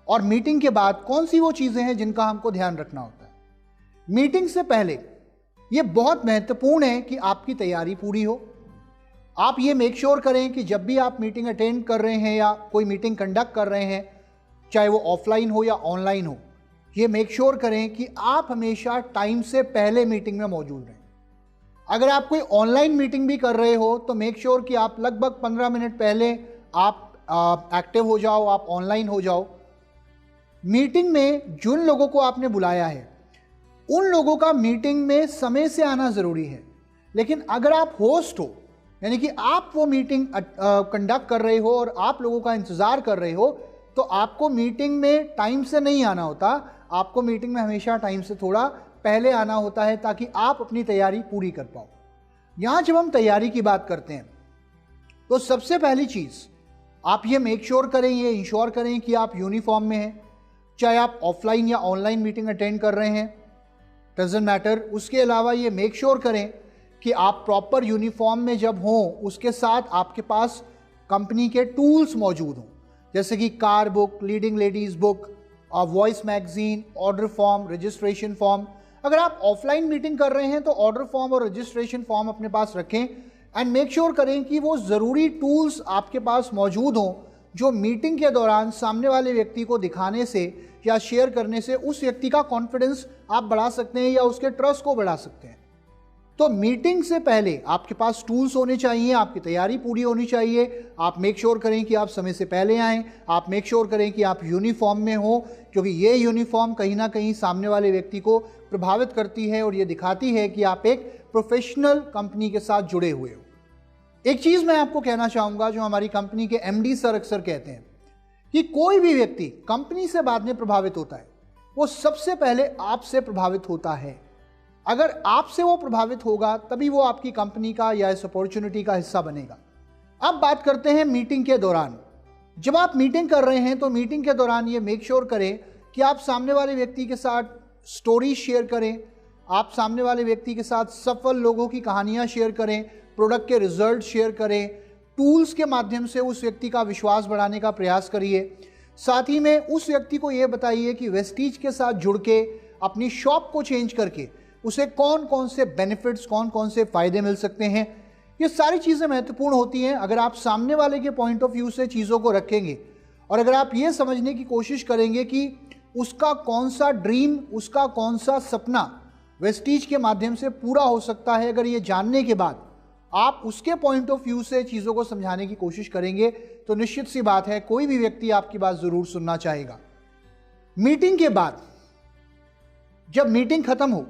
और मीटिंग के बाद कौन सी वो चीजें हैं जिनका हमको ध्यान रखना होता है। मीटिंग से पहले ये बहुत महत्वपूर्ण है कि आपकी तैयारी पूरी हो। आप ये मेक श्योर करें कि जब भी आप मीटिंग अटेंड कर रहे हैं या कोई मीटिंग कंडक्ट कर रहे हैं, चाहे वो ऑफलाइन हो या ऑनलाइन हो, ये मेक श्योर करें कि आप हमेशा टाइम से पहले मीटिंग में मौजूद रहें। अगर आप कोई ऑनलाइन मीटिंग भी कर रहे हो तो मेक श्योर कि आप लगभग 15 मिनट पहले आप एक्टिव हो जाओ, आप ऑनलाइन हो जाओ। मीटिंग में जिन लोगों को आपने बुलाया है उन लोगों का मीटिंग में समय से आना जरूरी है, लेकिन अगर आप होस्ट हो, यानी कि आप वो मीटिंग कंडक्ट कर रहे हो और आप लोगों का इंतजार कर रहे हो, तो आपको मीटिंग में टाइम से नहीं आना होता, आपको मीटिंग में हमेशा टाइम से थोड़ा पहले आना होता है ताकि आप अपनी तैयारी पूरी कर पाओ। यहां जब हम तैयारी की बात करते हैं तो सबसे पहली चीज आप ये मेक श्योर करें, ये इंश्योर करें कि आप यूनिफॉर्म में हैं, चाहे आप ऑफलाइन या ऑनलाइन मीटिंग अटेंड कर रहे हैं, डजंट मैटर। उसके अलावा ये मेक श्योर करें कि आप प्रॉपर यूनिफॉर्म में जब हों उसके साथ आपके पास कंपनी के टूल्स मौजूद हों, जैसे कि car book, leading ladies book, voice magazine, order form, registration form. अगर आप ऑफलाइन मीटिंग कर रहे हैं तो ऑर्डर फॉर्म और रजिस्ट्रेशन फॉर्म अपने पास रखें एंड मेक श्योर करें कि वो ज़रूरी टूल्स आपके पास मौजूद हों जो मीटिंग के दौरान सामने वाले व्यक्ति को दिखाने से या शेयर करने से उस व्यक्ति का कॉन्फिडेंस आप बढ़ा सकते हैं या उसके ट्रस्ट को बढ़ा सकते हैं। तो मीटिंग से पहले आपके पास टूल्स होने चाहिए, आपकी तैयारी पूरी होनी चाहिए। आप मेक श्योर करें कि आप समय से पहले आएँ, आप मेक श्योर करें कि आप यूनिफॉर्म में हो, क्योंकि ये यूनिफॉर्म कहीं ना कहीं सामने वाले व्यक्ति को प्रभावित करती है और ये दिखाती है कि आप एक प्रोफेशनल कंपनी के साथ जुड़े हुए हो। एक चीज़ मैं आपको कहना चाहूँगा जो हमारी कंपनी के MD सर अक्सर कहते हैं कि कोई भी व्यक्ति कंपनी से बाद में प्रभावित होता है, वो सबसे पहले आपसे प्रभावित होता है। अगर आपसे वो प्रभावित होगा तभी वो आपकी कंपनी का या इस अपॉर्चुनिटी का हिस्सा बनेगा। अब बात करते हैं मीटिंग के दौरान। जब आप मीटिंग कर रहे हैं तो मीटिंग के दौरान ये मेक श्योर करें कि आप सामने वाले व्यक्ति के साथ स्टोरी शेयर करें, आप सामने वाले व्यक्ति के साथ सफल लोगों की कहानियां शेयर करें, प्रोडक्ट के रिजल्ट शेयर करें, टूल्स के माध्यम से उस व्यक्ति का विश्वास बढ़ाने का प्रयास करिए। साथ ही में उस व्यक्ति को ये बताइए कि वेस्टीज के साथ जुड़ के अपनी शॉप को चेंज करके उसे कौन कौन से बेनिफिट्स, कौन कौन से फायदे मिल सकते हैं। ये सारी चीज़ें महत्वपूर्ण होती हैं अगर आप सामने वाले के पॉइंट ऑफ व्यू से चीज़ों को रखेंगे और अगर आप ये समझने की कोशिश करेंगे कि उसका कौन सा ड्रीम, उसका कौन सा सपना वेस्टीज के माध्यम से पूरा हो सकता है। अगर ये जानने के बाद आप उसके पॉइंट ऑफ व्यू से चीज़ों को समझाने की कोशिश करेंगे तो निश्चित सी बात है कोई भी व्यक्ति आपकी बात ज़रूर सुनना चाहेगा। मीटिंग के बाद जब मीटिंग खत्म हो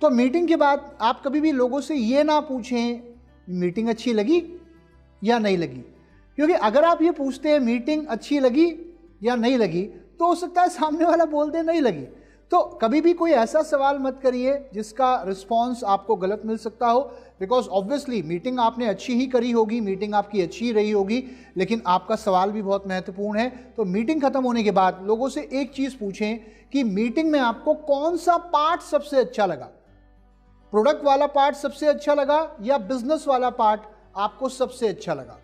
तो मीटिंग के बाद आप कभी भी लोगों से ये ना पूछें मीटिंग अच्छी लगी या नहीं लगी, क्योंकि अगर आप ये पूछते हैं मीटिंग अच्छी लगी या नहीं लगी तो हो सकता है सामने वाला बोल दे नहीं लगी। तो कभी भी कोई ऐसा सवाल मत करिए जिसका रिस्पॉन्स आपको गलत मिल सकता हो, बिकॉज ऑब्वियसली मीटिंग आपने अच्छी ही करी होगी, मीटिंग आपकी अच्छी रही होगी, लेकिन आपका सवाल भी बहुत महत्वपूर्ण है। तो मीटिंग खत्म होने के बाद लोगों से एक चीज़ पूछें कि मीटिंग में आपको कौन सा पार्ट सबसे अच्छा लगा, प्रोडक्ट वाला पार्ट सबसे अच्छा लगा या बिजनेस वाला पार्ट आपको सबसे अच्छा लगा।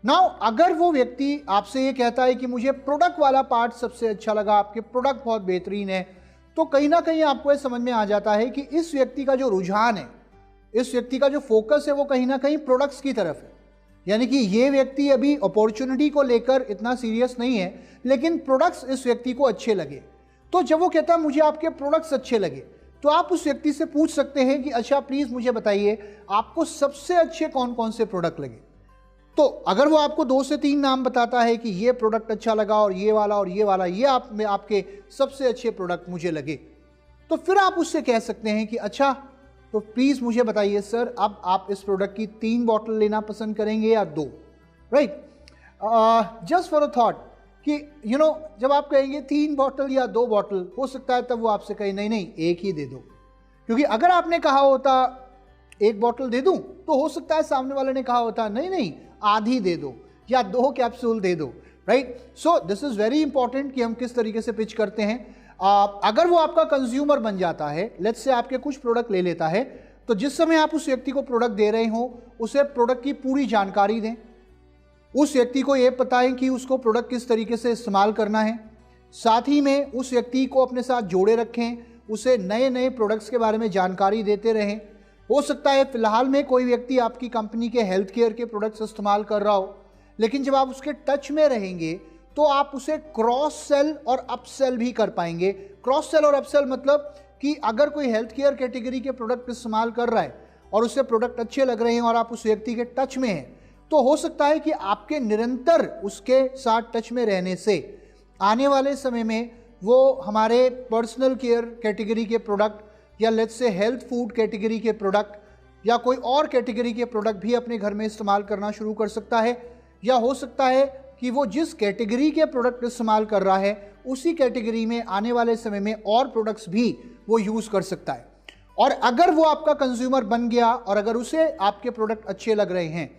नाउ अगर वो व्यक्ति आपसे ये कहता है कि मुझे प्रोडक्ट वाला पार्ट सबसे अच्छा लगा, आपके प्रोडक्ट बहुत बेहतरीन है, तो कहीं ना कहीं आपको ये समझ में आ जाता है कि इस व्यक्ति का जो रुझान है, इस व्यक्ति का जो फोकस है वो कहीं ना कहीं प्रोडक्ट्स की तरफ है। यानी कि ये व्यक्ति अभी अपॉर्चुनिटी को लेकर इतना सीरियस नहीं है, लेकिन प्रोडक्ट्स इस व्यक्ति को अच्छे लगे। तो जब वो कहता है मुझे आपके प्रोडक्ट्स अच्छे लगे, तो आप उस व्यक्ति से पूछ सकते हैं कि अच्छा प्लीज़ मुझे बताइए आपको सबसे अच्छे कौन कौन से प्रोडक्ट लगे। तो अगर वो आपको 2 से 3 नाम बताता है कि ये प्रोडक्ट अच्छा लगा और ये वाला ये आपके सबसे अच्छे प्रोडक्ट मुझे लगे, तो फिर आप उससे कह सकते हैं कि अच्छा तो प्लीज़ मुझे बताइए सर अब आप इस प्रोडक्ट की 3 बॉटल लेना पसंद करेंगे या 2, right. Just for a thought कि जब आप कहेंगे 3 बॉटल या 2 बॉटल, हो सकता है तब वो आपसे कहे नहीं नहीं एक ही दे दो, क्योंकि अगर आपने कहा होता 1 बॉटल दे दूं तो हो सकता है सामने वाले ने कहा होता नहीं नहीं आधी दे दो या 2 कैप्सूल दे दो, right. So this is very important कि हम किस तरीके से पिच करते हैं। अगर वो आपका कंज्यूमर बन जाता है, लेट्स से आपके कुछ प्रोडक्ट ले लेता है, तो जिस समय आप उस व्यक्ति को प्रोडक्ट दे रहे हो उसे प्रोडक्ट की पूरी जानकारी दें, उस व्यक्ति को ये बताएं कि उसको प्रोडक्ट किस तरीके से इस्तेमाल करना है, साथ ही में उस व्यक्ति को अपने साथ जोड़े रखें, उसे नए नए प्रोडक्ट्स के बारे में जानकारी देते रहें। हो सकता है फिलहाल में कोई व्यक्ति आपकी कंपनी के हेल्थ केयर के प्रोडक्ट्स इस्तेमाल कर रहा हो, लेकिन जब आप उसके टच में रहेंगे तो आप उसे क्रॉस सेल और अपसेल भी कर पाएंगे। क्रॉस सेल और अपसेल मतलब कि अगर कोई हेल्थ केयर कैटेगरी के प्रोडक्ट इस्तेमाल कर रहा है और उसे प्रोडक्ट अच्छे लग रहे हैं और आप उस व्यक्ति के टच में हैं, तो हो सकता है कि आपके निरंतर उसके साथ टच में रहने से आने वाले समय में वो हमारे पर्सनल केयर कैटेगरी के प्रोडक्ट या let's say health food category के प्रोडक्ट या कोई और कैटेगरी के प्रोडक्ट भी अपने घर में इस्तेमाल करना शुरू कर सकता है। या हो सकता है कि वो जिस कैटेगरी के प्रोडक्ट इस्तेमाल कर रहा है उसी कैटेगरी में आने वाले समय में और प्रोडक्ट्स भी वो यूज़ कर सकता है। और अगर वो आपका कंज्यूमर बन गया और अगर उसे आपके प्रोडक्ट अच्छे लग रहे हैं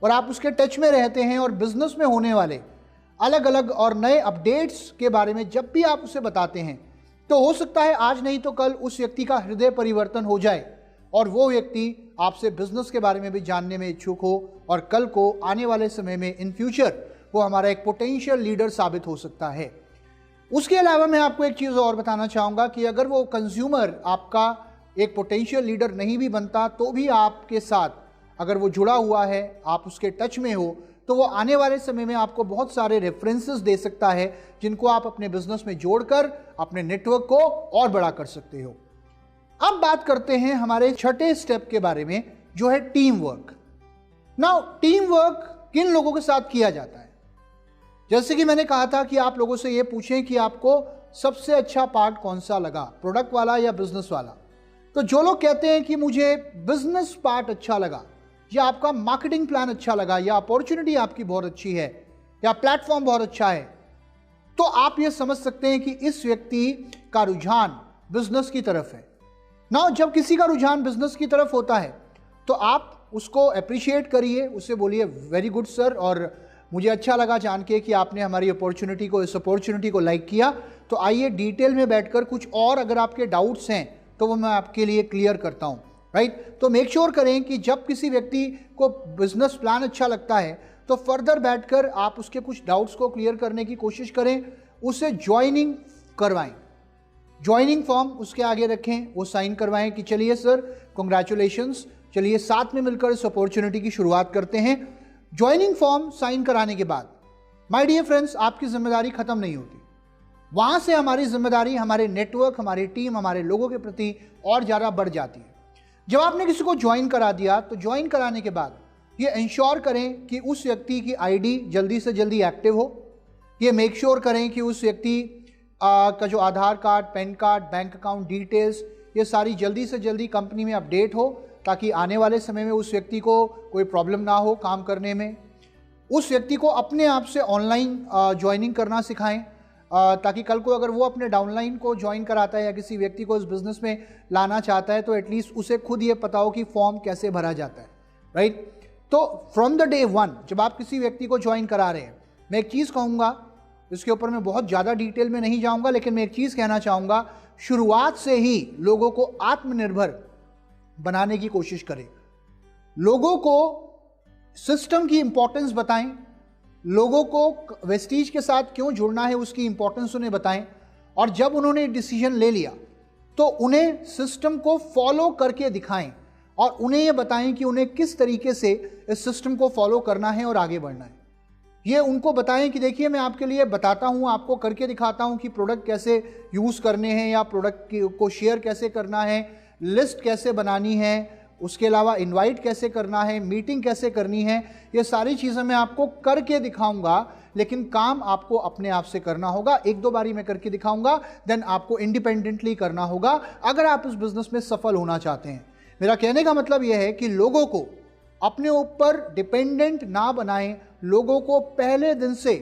और आप उसके टच में रहते हैं और बिजनेस में होने वाले अलग अलग और नए अपडेट्स के बारे में जब भी आप उसे बताते हैं, तो हो सकता है आज नहीं तो कल उस व्यक्ति का हृदय परिवर्तन हो जाए और वो व्यक्ति आपसे बिजनेस के बारे में भी जानने में इच्छुक हो और कल को आने वाले समय में इन फ्यूचर वो हमारा एक पोटेंशियल लीडर साबित हो सकता है। उसके अलावा मैं आपको एक चीज़ और बताना चाहूँगा कि अगर वो कंज्यूमर आपका एक पोटेंशियल लीडर नहीं भी बनता तो भी आपके साथ अगर वो जुड़ा हुआ है, आप उसके टच में हो, तो वो आने वाले समय में आपको बहुत सारे रेफरेंसेस दे सकता है जिनको आप अपने बिजनेस में जोड़कर अपने नेटवर्क को और बड़ा कर सकते हो। अब बात करते हैं हमारे छठे स्टेप के बारे में, जो है team work. Now team work किन लोगों के साथ किया जाता है? जैसे कि मैंने कहा था कि आप लोगों से ये पूछें कि आपको सबसे अच्छा पार्ट कौन सा लगा, प्रोडक्ट वाला या बिजनेस वाला। तो जो लोग कहते हैं कि मुझे बिजनेस पार्ट अच्छा लगा, या आपका मार्केटिंग प्लान अच्छा लगा, या अपॉर्चुनिटी आपकी बहुत अच्छी है, या प्लेटफॉर्म बहुत अच्छा है, तो आप ये समझ सकते हैं कि इस व्यक्ति का रुझान बिजनेस की तरफ है। ना जब किसी का रुझान बिजनेस की तरफ होता है तो आप उसको अप्रिशिएट करिए, उससे बोलिए वेरी गुड सर, और मुझे अच्छा लगा जान के कि आपने हमारी अपॉर्चुनिटी को, इस अपॉर्चुनिटी को लाइक किया। तो आइए डिटेल में बैठकर कुछ और अगर आपके डाउट्स हैं तो वो मैं आपके लिए क्लियर करता हूँ, राइट। तो मेक श्योर करें कि जब किसी व्यक्ति को बिजनेस प्लान अच्छा लगता है तो फर्दर बैठकर आप उसके कुछ डाउट्स को क्लियर करने की कोशिश करें, उसे ज्वाइनिंग करवाएं, ज्वाइनिंग फॉर्म उसके आगे रखें, वो साइन करवाएं कि चलिए सर कॉन्ग्रेचुलेशंस, चलिए साथ में मिलकर इस अपॉर्चुनिटी की शुरुआत करते हैं। ज्वाइनिंग फॉर्म साइन कराने के बाद माय डियर फ्रेंड्स आपकी जिम्मेदारी खत्म नहीं होती, वहां से हमारी जिम्मेदारी हमारे नेटवर्क, हमारी टीम, हमारे लोगों के प्रति और ज़्यादा बढ़ जाती है। जब आपने किसी को ज्वाइन करा दिया तो ज्वाइन कराने के बाद ये इंश्योर करें कि उस व्यक्ति की आईडी जल्दी से जल्दी एक्टिव हो। ये मेक श्योर करें कि उस व्यक्ति का जो Aadhaar card, PAN card, bank account details, ये सारी जल्दी से जल्दी कंपनी में अपडेट हो, ताकि आने वाले समय में उस व्यक्ति को कोई प्रॉब्लम ना हो काम करने में। उस व्यक्ति को अपने आप से ऑनलाइन ज्वाइनिंग करना सिखाएं, ताकि कल को अगर वो अपने डाउनलाइन को ज्वाइन कराता है या किसी व्यक्ति को इस बिज़नेस में लाना चाहता है तो एटलीस्ट उसे खुद ये पता हो कि फॉर्म कैसे भरा जाता है, राइट। तो फ्रॉम द डे वन जब आप किसी व्यक्ति को ज्वाइन करा रहे हैं, मैं एक चीज़ कहूँगा, इसके ऊपर मैं बहुत ज़्यादा डिटेल में नहीं जाऊँगा, लेकिन मैं एक चीज़ कहना चाहूँगा, शुरुआत से ही लोगों को आत्मनिर्भर बनाने की कोशिश करें। लोगों को सिस्टम की इंपॉर्टेंस बताएं, लोगों को वेस्टीज के साथ क्यों जुड़ना है उसकी इंपॉर्टेंस उन्हें बताएं, और जब उन्होंने डिसीजन ले लिया तो उन्हें सिस्टम को फॉलो करके दिखाएं और उन्हें ये बताएं कि उन्हें किस तरीके से इस सिस्टम को फॉलो करना है और आगे बढ़ना है। ये उनको बताएं कि देखिए मैं आपके लिए बताता हूँ, आपको करके दिखाता हूँ कि प्रोडक्ट कैसे यूज़ करने हैं या प्रोडक्ट को शेयर कैसे करना है, लिस्ट कैसे बनानी है, उसके अलावा इनवाइट कैसे करना है, मीटिंग कैसे करनी है। ये सारी चीज़ें मैं आपको करके दिखाऊंगा, लेकिन काम आपको अपने आप से करना होगा। एक दो बारी मैं करके दिखाऊंगा, देन आपको इंडिपेंडेंटली करना होगा अगर आप इस बिजनेस में सफल होना चाहते हैं। मेरा कहने का मतलब यह है कि लोगों को अपने ऊपर डिपेंडेंट ना बनाएं, लोगों को पहले दिन से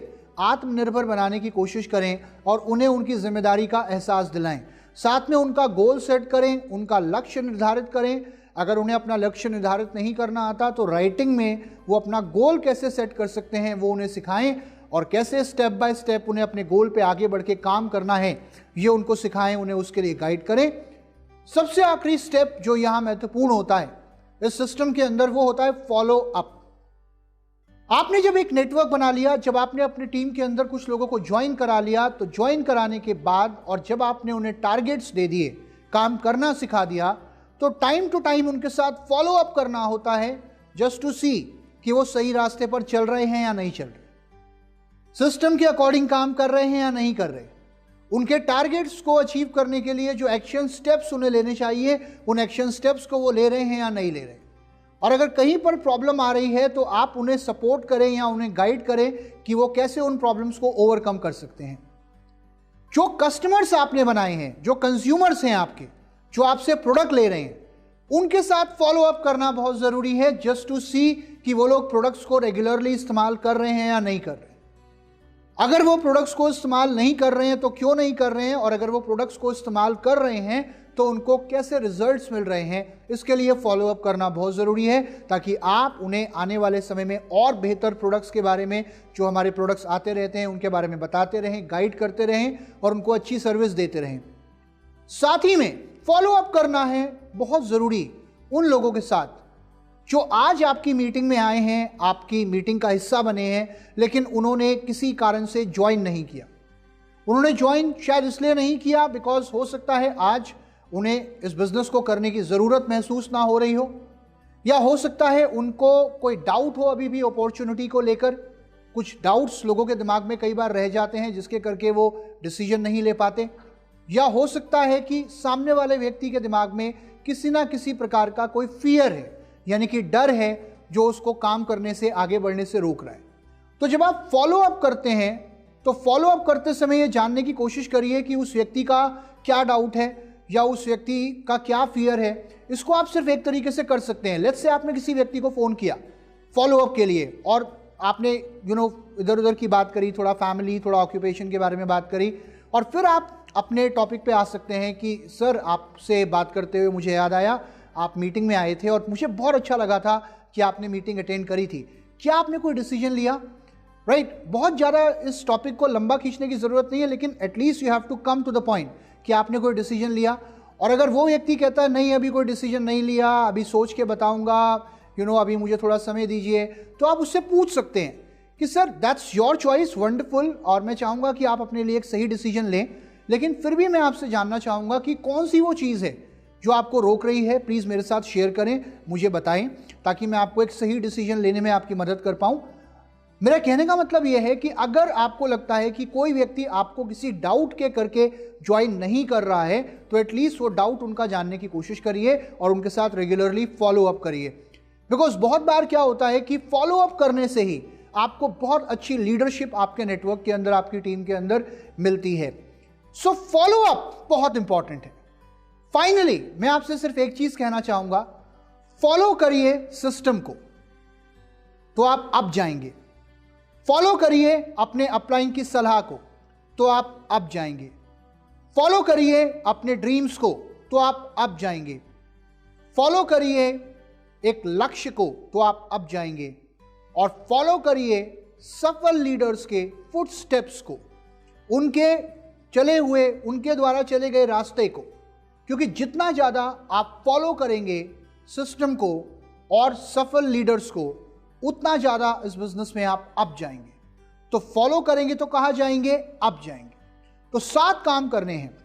आत्मनिर्भर बनाने की कोशिश करें और उन्हें उनकी जिम्मेदारी का एहसास दिलाएं। साथ में उनका गोल सेट करें, उनका लक्ष्य निर्धारित करें। अगर उन्हें अपना लक्ष्य निर्धारित नहीं करना आता तो राइटिंग में वो अपना गोल कैसे सेट कर सकते हैं वो उन्हें सिखाएं, और कैसे स्टेप बाय स्टेप उन्हें अपने गोल पे आगे बढ़ के काम करना है ये उनको सिखाएं, उन्हें उसके लिए गाइड करें। सबसे आखिरी स्टेप जो यहाँ महत्वपूर्ण होता है इस सिस्टम के अंदर, वो होता है फॉलो अप। आपने जब एक नेटवर्क बना लिया, जब आपने अपनी टीम के अंदर कुछ लोगों को ज्वाइन करा लिया, तो ज्वाइन कराने के बाद और जब आपने उन्हें टारगेट्स दे दिए, काम करना सिखा दिया, तो टाइम टू टाइम उनके साथ फॉलो अप करना होता है, जस्ट टू सी कि वो सही रास्ते पर चल रहे हैं या नहीं चल रहे, सिस्टम के अकॉर्डिंग काम कर रहे हैं या नहीं कर रहे, उनके टारगेट्स को अचीव करने के लिए जो एक्शन स्टेप्स उन्हें लेने चाहिए उन एक्शन स्टेप्स को वो ले रहे हैं या नहीं ले रहे। और अगर कहीं पर प्रॉब्लम आ रही है तो आप उन्हें सपोर्ट करें या उन्हें गाइड करें कि वो कैसे उन प्रॉब्लम्स को ओवरकम कर सकते हैं। जो कस्टमर्स आपने बनाए हैं, जो कंज्यूमर्स हैं आपके, जो आपसे प्रोडक्ट ले रहे हैं, उनके साथ फॉलो अप करना बहुत ज़रूरी है, जस्ट टू सी कि वो लोग प्रोडक्ट्स को रेगुलरली इस्तेमाल कर रहे हैं या नहीं कर रहे हैं। अगर वो प्रोडक्ट्स को इस्तेमाल नहीं कर रहे हैं तो क्यों नहीं कर रहे हैं, और अगर वो प्रोडक्ट्स को इस्तेमाल कर रहे हैं तो उनको कैसे रिजल्ट्स मिल रहे हैं, इसके लिए फॉलो अप करना बहुत ज़रूरी है, ताकि आप उन्हें आने वाले समय में और बेहतर प्रोडक्ट्स के बारे में, जो हमारे प्रोडक्ट्स आते रहते हैं उनके बारे में बताते रहें, गाइड करते रहें और उनको अच्छी सर्विस देते रहें। साथ ही में फॉलो अप करना है बहुत ज़रूरी उन लोगों के साथ जो आज आपकी मीटिंग में आए हैं, आपकी मीटिंग का हिस्सा बने हैं, लेकिन उन्होंने किसी कारण से ज्वाइन नहीं किया। उन्होंने ज्वाइन शायद इसलिए नहीं किया बिकॉज हो सकता है आज उन्हें इस बिज़नेस को करने की ज़रूरत महसूस ना हो रही हो, या हो सकता है उनको कोई डाउट हो अभी भी अपॉर्चुनिटी को लेकर। कुछ डाउट्स लोगों के दिमाग में कई बार रह जाते हैं जिसके करके वो डिसीजन नहीं ले पाते, या हो सकता है कि सामने वाले व्यक्ति के दिमाग में किसी ना किसी प्रकार का कोई फियर है, यानी कि डर है जो उसको काम करने से, आगे बढ़ने से रोक रहा है। तो जब आप फॉलो अप करते हैं तो फॉलो अप करते समय ये जानने की कोशिश करिए कि उस व्यक्ति का क्या डाउट है या उस व्यक्ति का क्या फियर है। इसको आप सिर्फ एक तरीके से कर सकते हैं। लेट्स से आपने किसी व्यक्ति को फ़ोन किया फॉलो अप के लिए और आपने इधर उधर की बात करी, थोड़ा फैमिली, थोड़ा ऑक्यूपेशन के बारे में बात करी, और फिर आप अपने टॉपिक पे आ सकते हैं कि सर आपसे बात करते हुए मुझे याद आया आप मीटिंग में आए थे और मुझे बहुत अच्छा लगा था कि आपने मीटिंग अटेंड करी थी, क्या आपने कोई डिसीजन लिया? राइट बहुत ज़्यादा इस टॉपिक को लंबा खींचने की ज़रूरत नहीं है, लेकिन at least you have to come to the point कि आपने कोई डिसीजन लिया। और अगर वो व्यक्ति कहता है नहीं अभी कोई डिसीजन नहीं लिया, अभी सोच के बताऊंगा, अभी मुझे थोड़ा समय दीजिए, तो आप उससे पूछ सकते हैं कि sir that's your choice, wonderful, और मैं चाहूँगा कि आप अपने लिए एक सही डिसीजन लें, लेकिन फिर भी मैं आपसे जानना चाहूँगा कि कौन सी वो चीज़ है जो आपको रोक रही है। प्लीज़ मेरे साथ शेयर करें, मुझे बताएं, ताकि मैं आपको एक सही डिसीजन लेने में आपकी मदद कर पाऊँ। मेरा कहने का मतलब यह है कि अगर आपको लगता है कि कोई व्यक्ति आपको किसी डाउट के करके ज्वाइन नहीं कर रहा है, तो एटलीस्ट वो डाउट उनका जानने की कोशिश करिए और उनके साथ रेगुलरली फॉलो अप करिए। बिकॉज बहुत बार क्या होता है कि फॉलो अप करने से ही आपको बहुत अच्छी लीडरशिप आपके नेटवर्क के अंदर, आपकी टीम के अंदर मिलती है। सो फॉलो अप बहुत इंपॉर्टेंट है। फाइनली मैं आपसे सिर्फ एक चीज कहना चाहूंगा, फॉलो करिए सिस्टम को तो आप अप जाएंगे, फॉलो करिए अपने अपलाइन की सलाह को तो आप अप जाएंगे, फॉलो करिए अपने ड्रीम्स को तो आप अप जाएंगे, फॉलो करिए एक लक्ष्य को तो आप अप जाएंगे, और फॉलो करिए सफल लीडर्स के फुटस्टेप्स को, उनके चले हुए, उनके द्वारा चले गए रास्ते को। क्योंकि जितना ज़्यादा आप फॉलो करेंगे सिस्टम को और सफल लीडर्स को, उतना ज़्यादा इस बिजनेस में आप अप जाएंगे। तो फॉलो करेंगे तो कहाँ जाएंगे? अप जाएंगे। तो 7 काम करने हैं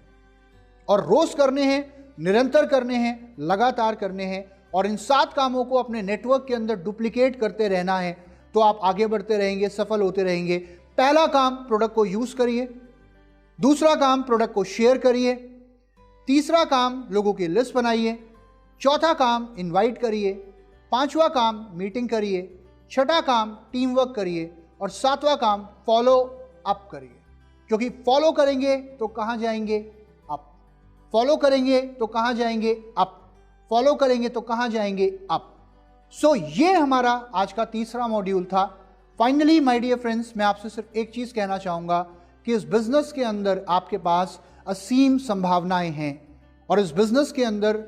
और रोज करने हैं, निरंतर करने हैं, लगातार करने हैं, और इन 7 कामों को अपने नेटवर्क के अंदर डुप्लीकेट करते रहना है, तो आप आगे बढ़ते रहेंगे, सफल होते रहेंगे। पहला काम, प्रोडक्ट को यूज करिए। दूसरा काम, प्रोडक्ट को शेयर करिए। तीसरा काम, लोगों की लिस्ट बनाइए। चौथा काम, इनवाइट करिए। 5वां काम, मीटिंग करिए। 6ठा काम, टीम वर्क करिए। और 7वां काम, फॉलो अप करिए। क्योंकि फॉलो करेंगे तो कहाँ जाएंगे? अप। फॉलो करेंगे तो कहाँ जाएंगे? अप। फॉलो करेंगे तो कहाँ जाएंगे? अप। सो ये हमारा आज का तीसरा मॉड्यूल था। फाइनली माय डियर फ्रेंड्स, मैं आपसे सिर्फ एक चीज़ कहना चाहूँगा कि इस बिजनेस के अंदर आपके पास असीम संभावनाएं हैं, और इस बिजनेस के अंदर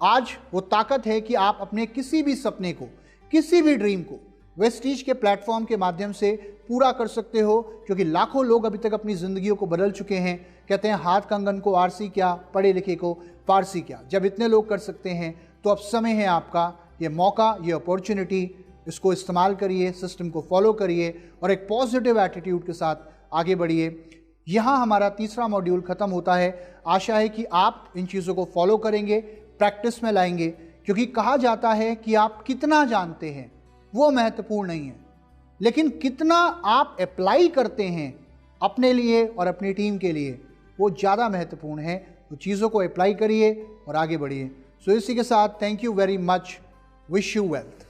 आज वो ताकत है कि आप अपने किसी भी सपने को, किसी भी ड्रीम को वेस्टीज के प्लेटफॉर्म के माध्यम से पूरा कर सकते हो। क्योंकि लाखों लोग अभी तक अपनी जिंदगियों को बदल चुके हैं। कहते हैं हाथ कंगन को आरसी क्या, पढ़े लिखे को फारसी क्या। जब इतने लोग कर सकते हैं तो अब समय है आपका, ये मौका, ये अपॉर्चुनिटी, इसको इस्तेमाल करिए, सिस्टम को फॉलो करिए और एक पॉजिटिव एटीट्यूड के साथ आगे बढ़िए। यहाँ हमारा तीसरा मॉड्यूल खत्म होता है। आशा है कि आप इन चीज़ों को फॉलो करेंगे, प्रैक्टिस में लाएंगे, क्योंकि कहा जाता है कि आप कितना जानते हैं वो महत्वपूर्ण नहीं है, लेकिन कितना आप अप्लाई करते हैं अपने लिए और अपनी टीम के लिए, वो ज़्यादा महत्वपूर्ण है। तो चीज़ों को अप्लाई करिए और आगे बढ़िए। सो इसी के साथ thank you very much, wish you wealth.